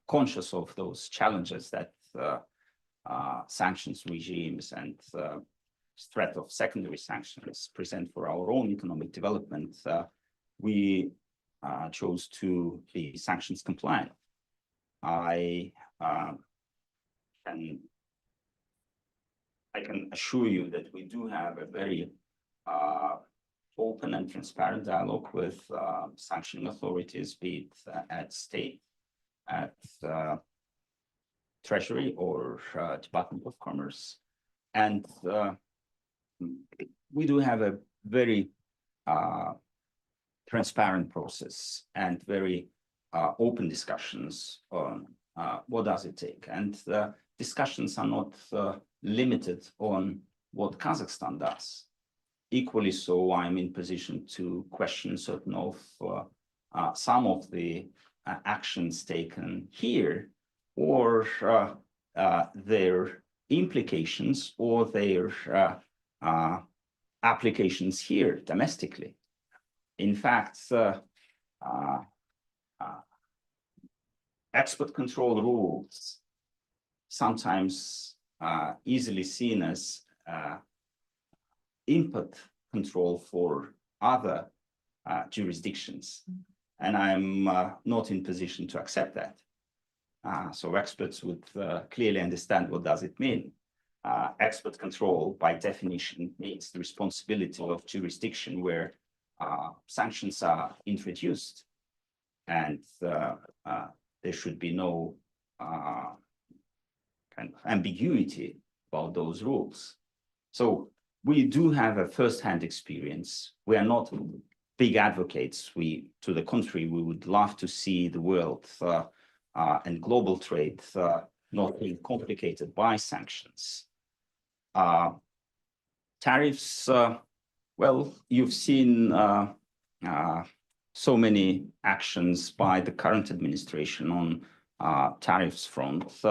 conscious of those challenges that sanctions regimes and threat of secondary sanctions present for our own economic development, we chose to be sanctions compliant. I I can assure you that we do have a very open and transparent dialogue with sanctioning authorities, be it at state, at Treasury, or Department of Commerce. And we do have a very transparent process and very open discussions on what does it take. And the discussions are not limited on what Kazakhstan does. Equally so, I'm in position to question certain of some of the actions taken here, or their implications or their applications here domestically. In fact, export control rules sometimes easily seen as input control for other jurisdictions. And I'm not in position to accept that. So experts would clearly understand what does it mean. Export control, by definition, means the responsibility of jurisdiction where sanctions are introduced. And there should be no kind of ambiguity about those rules. So we do have a first-hand experience. We are not big advocates. To the contrary, we would love to see the world and global trade not being complicated by sanctions. Tariffs, well, you've seen so many actions by the current administration on tariffs front,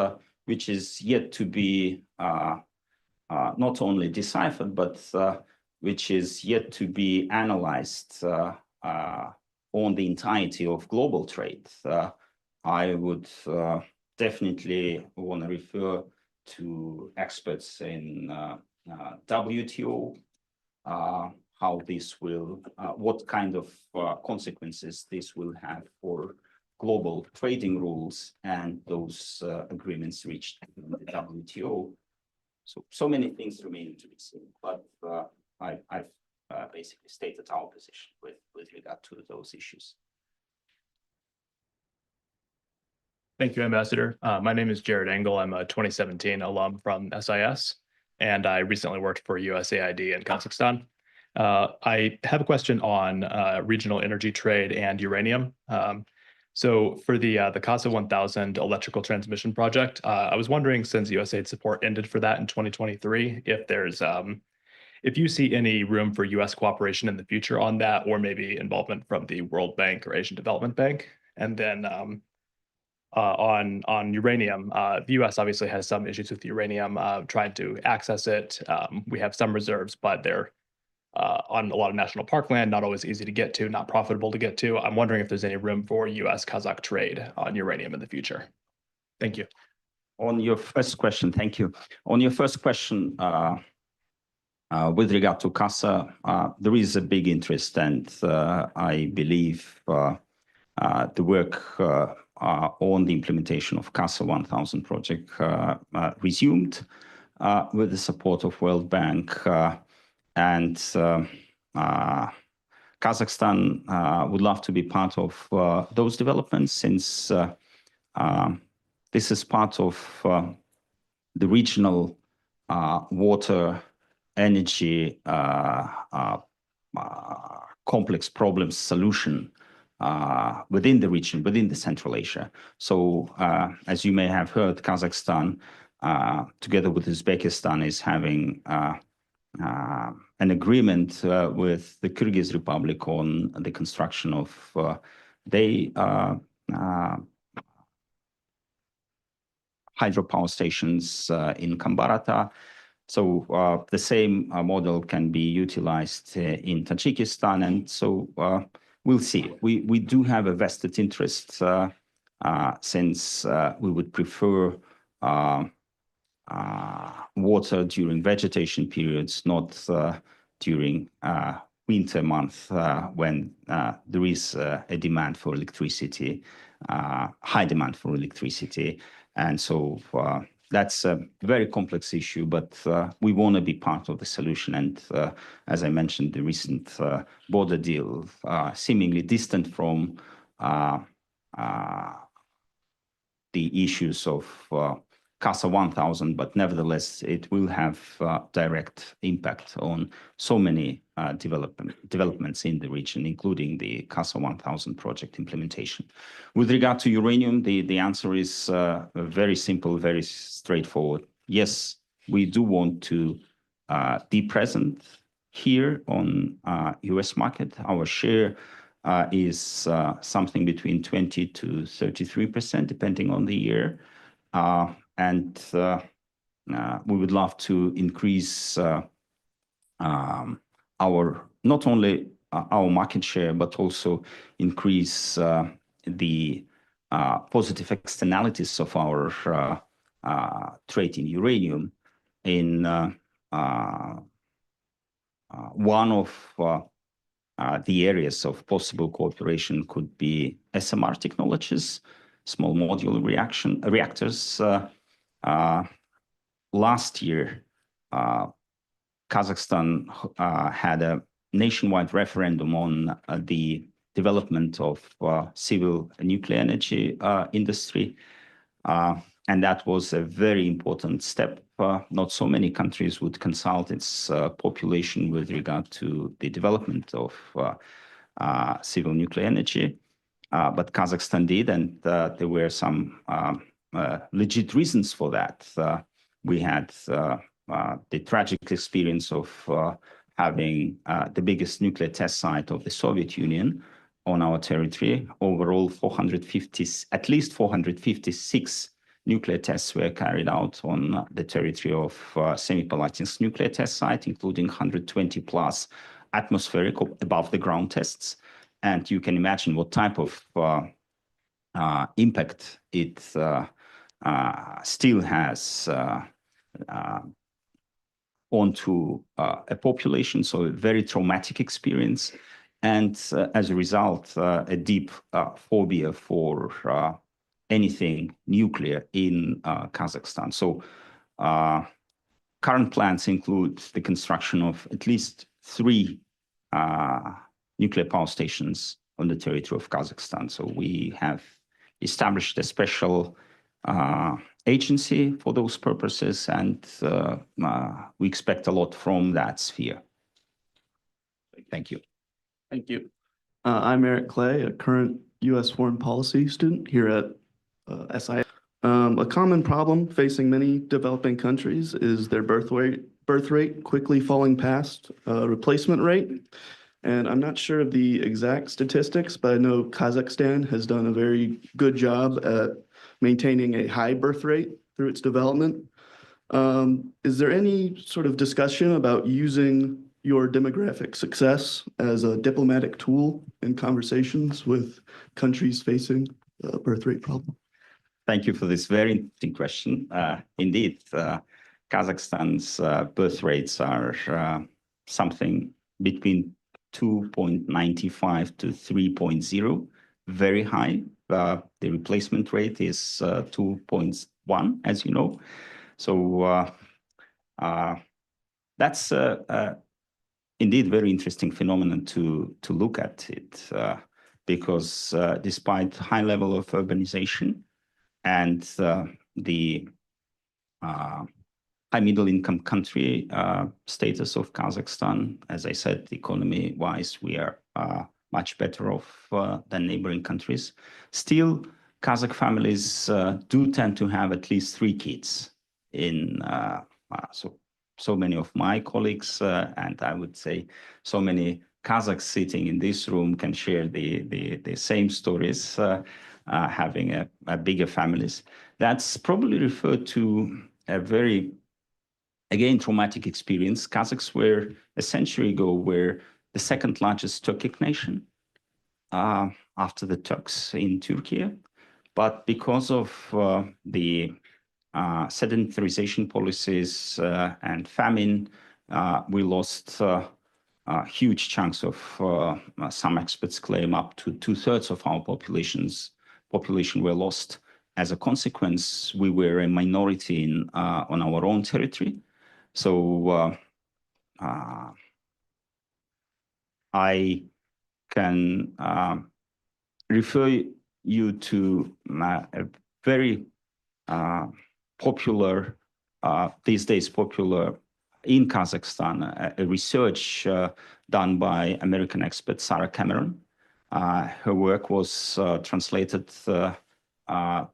which is yet to be not only deciphered, but which is yet to be analyzed on the entirety of global trade. I would definitely want to refer to experts in WTO, how this will, what kind of consequences this will have for global trading rules and those agreements reached in the WTO. So many things remain to be seen, but I've basically stated our position with regard to those issues. Thank you, Ambassador. My name is Jared Engel. I'm a 2017 alum from SIS, and I recently worked for USAID in Kazakhstan. I have a question on regional energy trade and uranium. So for the CASA 1000 electrical transmission project, I was wondering, since USAID support ended for that in 2023, if there's if you see any room for US cooperation in the future on that, or maybe involvement from the World Bank or Asian Development Bank. And then on uranium, the US obviously has some issues with uranium, trying to access it. We have some reserves, but they're on a lot of national parkland, not always easy to get to, not profitable to get to. I'm wondering if there's any room for US-Kazakh trade on uranium in the future. Thank you. On your first question, thank you. On your first question, with regard to CASA, there is a big interest, and I believe the work on the implementation of CASA 1000 project resumed with the support of World Bank. And Kazakhstan would love to be part of those developments, since this is part of the regional water energy complex problems solution within the region, within the Central Asia. So as you may have heard, Kazakhstan, together with Uzbekistan, is having an agreement with the Kyrgyz Republic on the construction of hydropower stations in Kambarata. So the same model can be utilized in Tajikistan, and so we'll see. We do have a vested interest, since we would prefer water during vegetation periods, not during winter month when there is a demand for electricity, high demand for electricity. And so that's a very complex issue, but we want to be part of the solution. And as I mentioned, the recent border deal, seemingly distant from the issues of CASA 1000, but nevertheless, it will have direct impact on so many developments in the region, including the CASA 1000 project implementation. With regard to uranium, the answer is very simple, very straightforward. Yes, we do want to be present here on US market. Our share is something between 20 to 33%, depending on the year. And we would love to increase not only our market share, but also increase the positive externalities of our trade in uranium. In one of the areas of possible cooperation could be SMR technologies, small modular reactors. Last year, Kazakhstan had a nationwide referendum on the development of civil nuclear energy industry. And that was a very important step. Not so many countries would consult its population with regard to the development of civil nuclear energy. But Kazakhstan did, and there were some legit reasons for that. We had the tragic experience of having the biggest nuclear test site of the Soviet Union on our territory. Overall, at least 456 nuclear tests were carried out on the territory of Semipalatinsk nuclear test site, including 120 plus atmospheric above the ground tests. And you can imagine what type of impact it still has onto a population. So a very traumatic experience. And as a result, a deep phobia for anything nuclear in Kazakhstan. So current plans include the construction of at least 3 nuclear power stations on the territory of Kazakhstan. So we have established a special agency for those purposes, and we expect a lot from that sphere. Thank you. Thank you. I'm Eric Clay, a current U.S. foreign policy student here at SIS. A common problem facing many developing countries is their birth rate quickly falling past replacement rate. And I'm not sure of the exact statistics, but I know Kazakhstan has done a very good job at maintaining a high birth rate through its development. Is there any sort of discussion about using your demographic success as a diplomatic tool in conversations with countries facing a birth rate problem? Thank you for this very interesting question. Indeed, Kazakhstan's birth rates are something between 2.95 to 3.0, very high. The replacement rate is 2.1, as you know. So that's indeed very interesting phenomenon to look at it, because despite high level of urbanization and the high middle income country status of Kazakhstan, as I said, economy-wise, we are much better off than neighboring countries. Still, Kazakh families do tend to have at least 3 kids. So many of my colleagues, and I would say so many Kazakhs sitting in this room can share the same stories, having a bigger families. That's probably referred to a very, again, traumatic experience. Kazakhs were a century ago were the second largest Turkic nation after the Turks in Turkey. But because of the sedentarization policies and famine, we lost huge chunks of, some experts claim up to 2/3 of our population were lost as a consequence, we were a minority on our own territory. So I can refer you to a very popular, these days popular in Kazakhstan, a research done by American expert Sarah Cameron. Her work was translated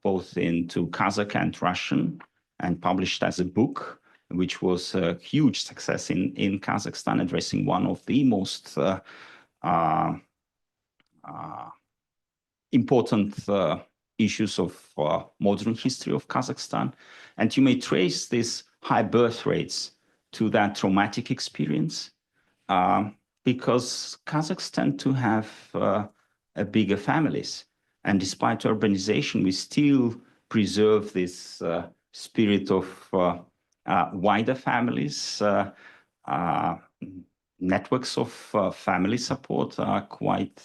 both into Kazakh and Russian and published as a book, which was a huge success in Kazakhstan, addressing one of the most important issues of modern history of Kazakhstan. And you may trace these high birth rates to that traumatic experience because Kazakhs tend to have bigger families. And despite urbanization, we still preserve this spirit of wider families. Networks of family support are quite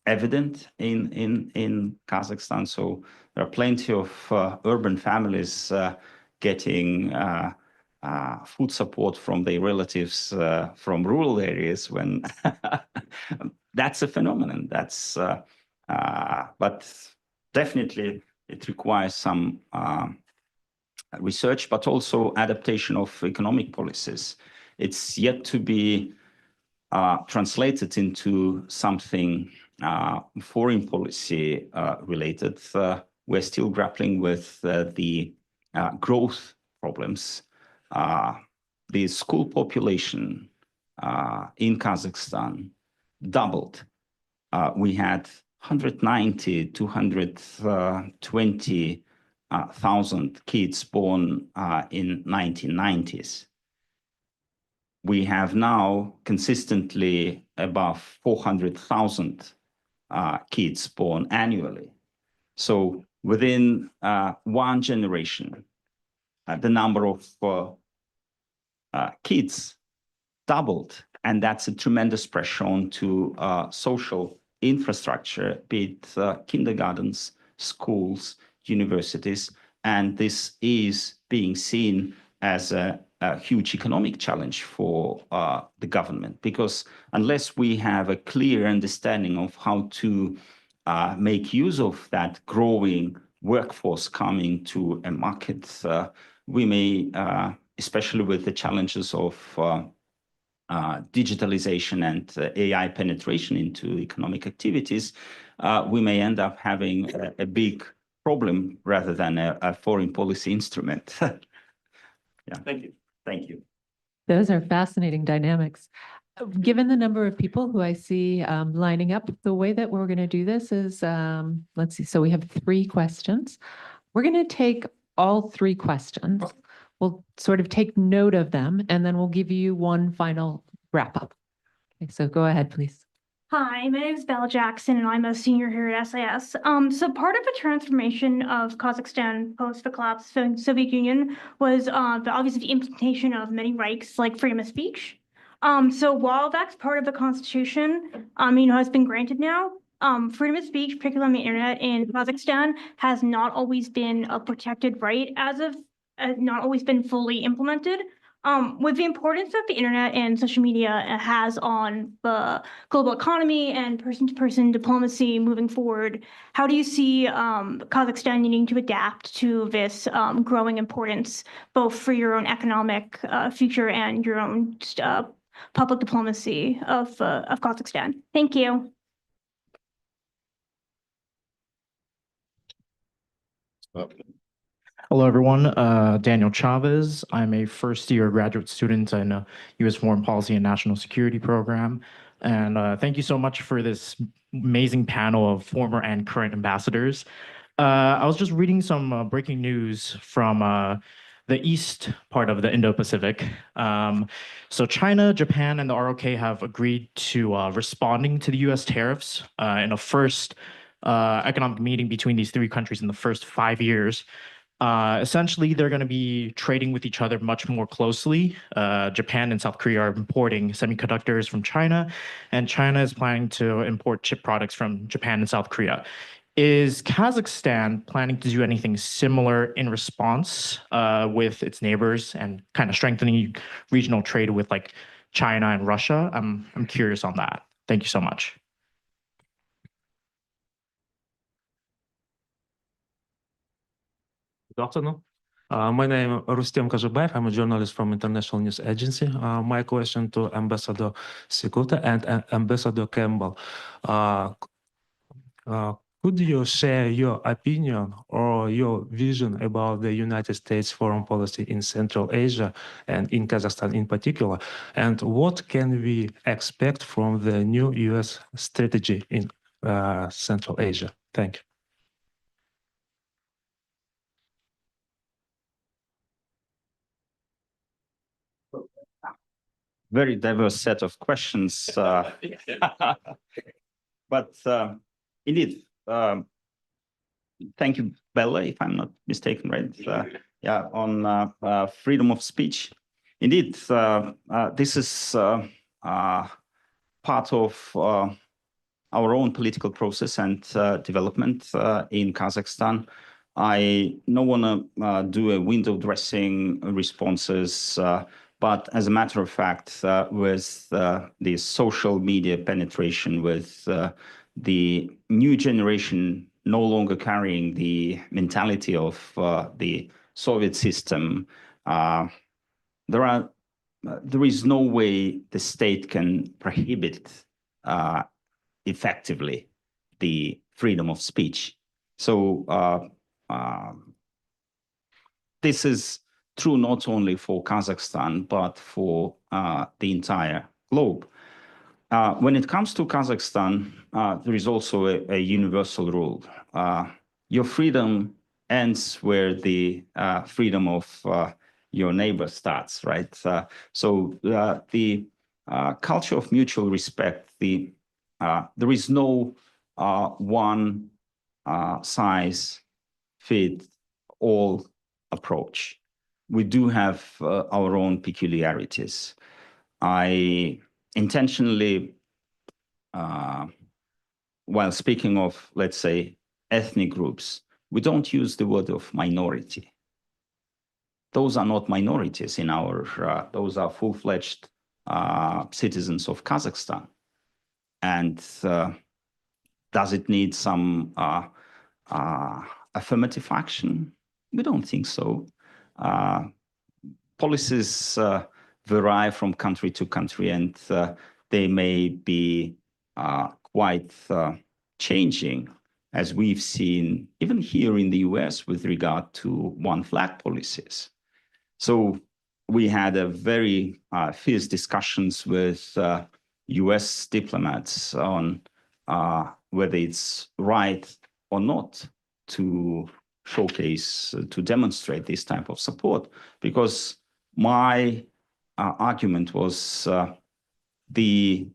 evident in Kazakhstan. So there are plenty of urban families getting food support from their relatives from rural areas when that's a phenomenon. That's but definitely it requires some research, but also adaptation of economic policies. It's yet to be translated into something foreign policy related. We're still grappling with the growth problems. The school population in Kazakhstan doubled. We had 190, 220,000 kids born in 1990s. We have now consistently above 400,000 kids born annually. So within one generation, the number of kids doubled, and that's a tremendous pressure onto social infrastructure, be it kindergartens, schools, universities, and this is being seen as a huge economic challenge for the government, because unless we have a clear understanding of how to make use of that growing workforce coming to a market, we may, especially with the challenges of digitalization and AI penetration into economic activities, we may end up having a big problem rather than a foreign policy instrument. Yeah. Thank you. Thank you. Those are fascinating dynamics. Given the number of people who I see lining up, the way that we're going to do this is, let's see, so we have 3 questions. We're going to take all 3 questions. We'll sort of take note of them, and then we'll give you one final wrap up. Okay, so go ahead, please. Hi, my name is Bella Jackson, and I'm a senior here at SIS. So part of the transformation of Kazakhstan post the collapse of the Soviet Union was obviously the implementation of many rights like freedom of speech. So while that's part of the constitution, has been granted now, freedom of speech, particularly on the internet in Kazakhstan, has not always been a protected right not always been fully implemented. With the importance that the internet and social media has on the global economy and person-to-person diplomacy moving forward, how do you see Kazakhstan needing to adapt to this growing importance, both for your own economic future and your own public diplomacy of Kazakhstan? Thank you. Hello, everyone. Daniel Chavez. I'm a first-year graduate student in U.S. Foreign Policy and National Security program. And thank you so much for this amazing panel of former and current ambassadors. I was just reading some breaking news from the east part of the Indo-Pacific. So China, Japan, and the ROK have agreed to responding to the U.S. tariffs in a first economic meeting between these 3 countries in the first 5 years. Essentially, they're going to be trading with each other much more closely. Japan and South Korea are importing semiconductors from China, and China is planning to import chip products from Japan and South Korea. Is Kazakhstan planning to do anything similar in response with its neighbors and kind of strengthening regional trade with like China and Russia? I'm curious on that. Thank you so much. Good afternoon. My name is Rustem Kazhubayev. I'm a journalist from International News Agency. My question to Ambassador Sikuta and Ambassador Campbell. Could you share your opinion or your vision about the United States foreign policy in Central Asia and in Kazakhstan in particular? And what can we expect from the new US strategy in Central Asia? Thank you. Very diverse set of questions. But indeed, thank you, Bella, if I'm not mistaken, right? Yeah, on freedom of speech. Indeed, this is part of our own political process and development in Kazakhstan. I don't want to do a window dressing responses, but as a matter of fact, with the social media penetration, with the new generation no longer carrying the mentality of the Soviet system, there is no way the state can prohibit effectively the freedom of speech. So this is true not only for Kazakhstan, but for the entire globe. When it comes to Kazakhstan, there is also a universal rule. Your freedom ends where the freedom of your neighbor starts, right? So the culture of mutual respect, there is no one size fit all approach. We do have our own peculiarities. I intentionally, while speaking of, let's say, ethnic groups, we don't use the word of minority. Those are not minorities in our, those are full-fledged citizens of Kazakhstan. And does it need some affirmative action? We don't think so. Policies vary from country to country, and they may be quite changing, as we've seen even here in the US with regard to one flag policies. So we had a very fierce discussions with US diplomats on whether it's right or not to showcase, to demonstrate this type of support, because my argument was the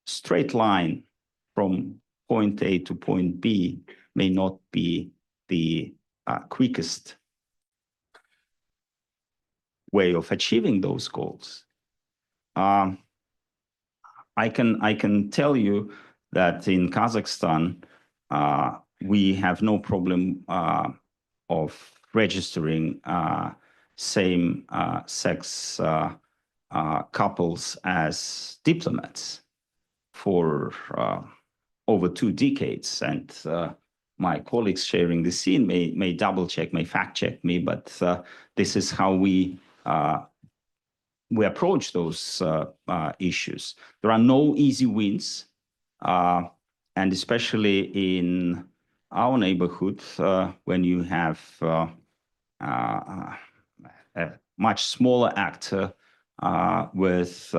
straight line from point A to point B may not be the quickest way of achieving those goals. I can tell you that in Kazakhstan, we have no problem of registering same-sex couples as diplomats for over 2 decades. And my colleagues sharing the scene may double-check, may fact-check me, but this is how we approach those issues. There are no easy wins, and especially in our neighborhood, when you have a much smaller actor with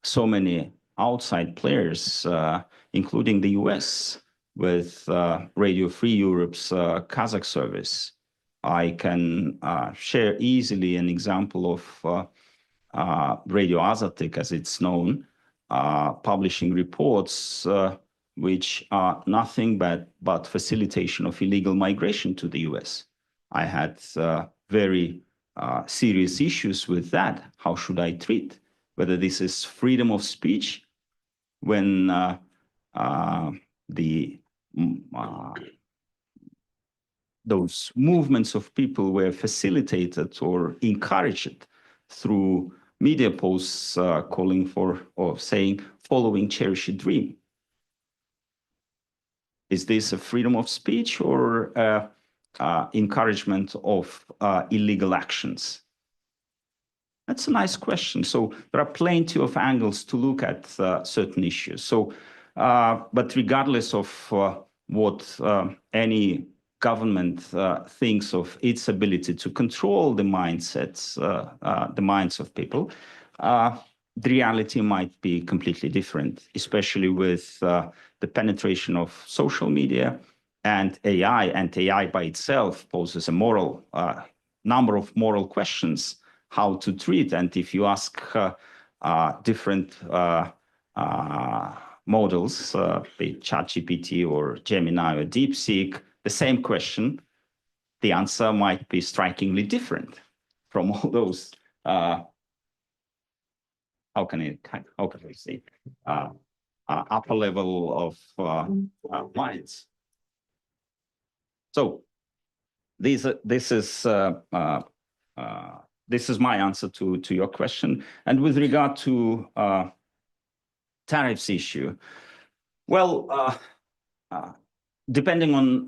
so many outside players, including the US, with Radio Free Europe's Kazakh service. I can share easily an example of Radio Azatik, as it's known, publishing reports which are nothing but facilitation of illegal migration to the US. I had very serious issues with that. How should I treat? Whether this is freedom of speech when the those movements of people were facilitated or encouraged through media posts calling for or saying, following cherish a dream. Is this a freedom of speech or encouragement of illegal actions? That's a nice question. So there are plenty of angles to look at certain issues. So, but regardless of what any government thinks of its ability to control the mindsets, the minds of people, the reality might be completely different, especially with the penetration of social media and AI. And AI by itself poses a moral number of moral questions how to treat. And if you ask different models, be it ChatGPT or Gemini or DeepSeek, the same question, the answer might be strikingly different from all those. How can I say upper level of minds? So this is my answer to your question. And with regard to tariffs issue, well, depending on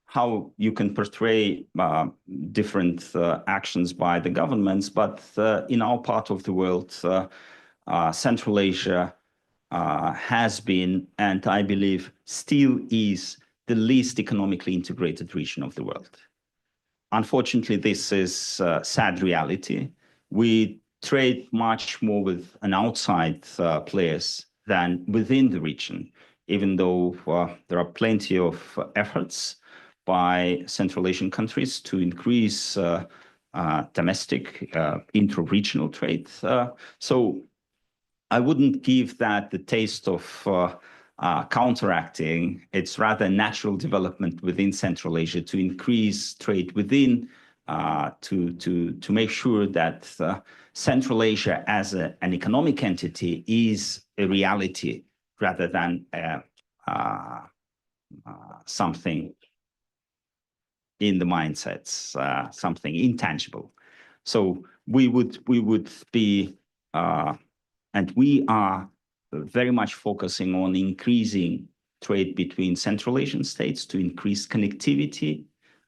how you can portray different actions by the governments, but in our part of the world, Central Asia has been, and I believe still is, the least economically integrated region of the world. Unfortunately, this is a sad reality. We trade much more with an outside players than within the region, even though there are plenty of efforts by Central Asian countries to increase domestic intra-regional trade. So I wouldn't give that the taste of counteracting. It's rather natural development within Central Asia to increase trade within, to make sure that Central Asia as an economic entity is a reality rather than something in the mindsets, something intangible. So we would be, and we are very much focusing on increasing trade between Central Asian states to increase connectivity.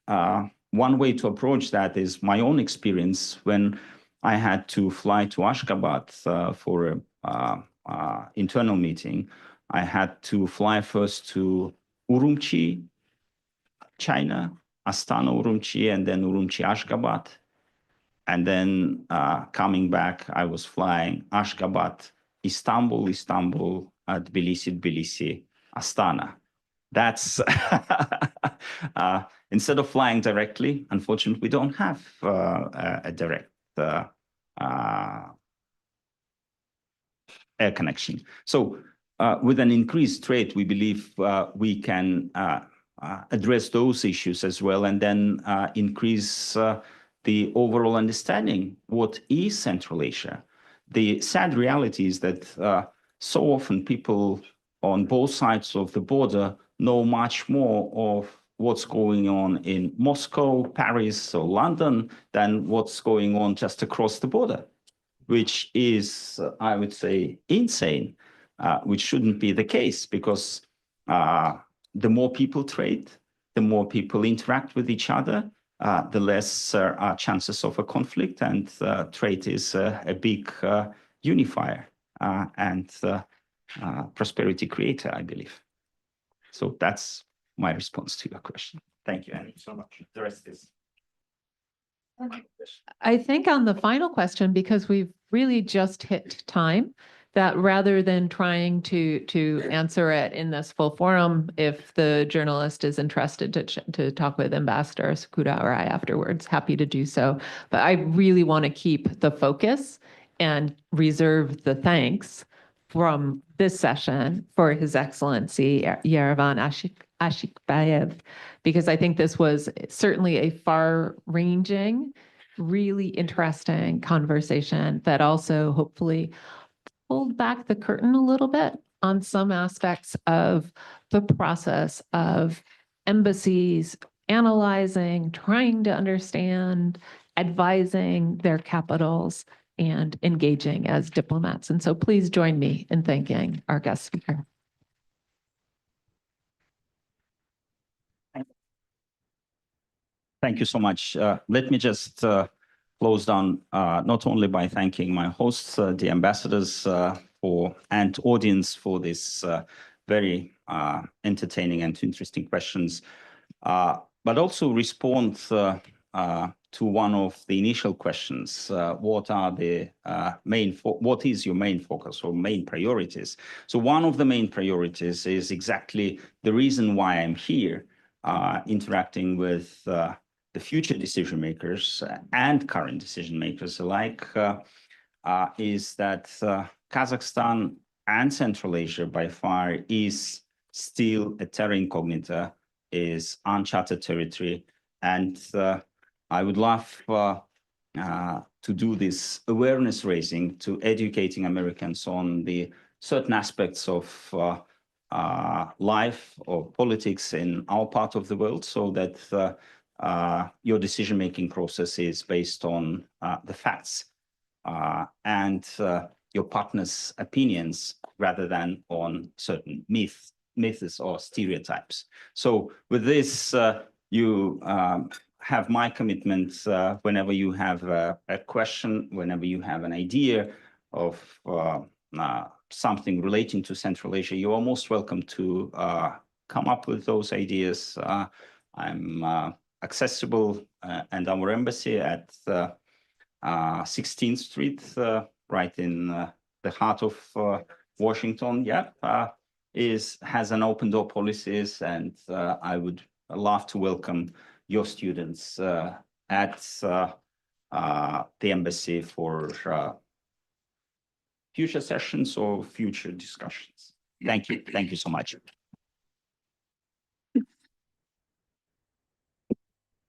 One way to approach that is my own experience when I had to fly to Ashgabat for an internal meeting. I had to fly first to Urumqi, China, Astana Urumqi, and then Urumqi Ashgabat. And then coming back, I was flying Ashgabat, Istanbul, Tbilisi, Astana. That's instead of flying directly, unfortunately, we don't have a direct air connection. So with an increased trade, we believe we can address those issues as well, and then increase the overall understanding what is Central Asia. The sad reality is that so often people on both sides of the border know much more of what's going on in Moscow, Paris, or London than what's going on just across the border, which is, I would say, insane, which shouldn't be the case, because the more people trade, the more people interact with each other, the less are chances of a conflict, and trade is a big unifier and prosperity creator, I believe. So that's my response to your question. Thank you, Annie, so much. The rest is. I think on the final question, because we've really just hit time, that rather than trying to answer it in this full forum, if the journalist is interested to talk with Ambassador Sakuda or I afterwards, happy to do so. But I really want to keep the focus and reserve the thanks from this session for His Excellency Yerevan Ashikbayev, because I think this was certainly a far-ranging, really interesting conversation that also hopefully pulled back the curtain a little bit on some aspects of the process of embassies analyzing, trying to understand, advising their capitals, and engaging as diplomats. And so please join me in thanking our guest speaker. Thank you so much. Let me just close down not only by thanking my hosts, the ambassadors and audience for this very entertaining and interesting questions, but also respond to one of the initial questions. What are the what is your main focus or main priorities? So one of the main priorities is exactly the reason why I'm here, interacting with the future decision makers and current decision makers alike, is that Kazakhstan and Central Asia by far is still a terra incognita, is uncharted territory. And I would love to do this awareness raising, to educating Americans on the certain aspects of life or politics in our part of the world, so that your decision-making process is based on the facts and your partner's opinions rather than on certain myths or stereotypes. So with this, you have my commitment whenever you have a question, whenever you have an idea of something relating to Central Asia, you are most welcome to come up with those ideas. I'm accessible and our embassy at 16th Street, right in the heart of Washington, has an open door policies, and I would love to welcome your students at the embassy for future sessions or future discussions. Thank you. Thank you so much.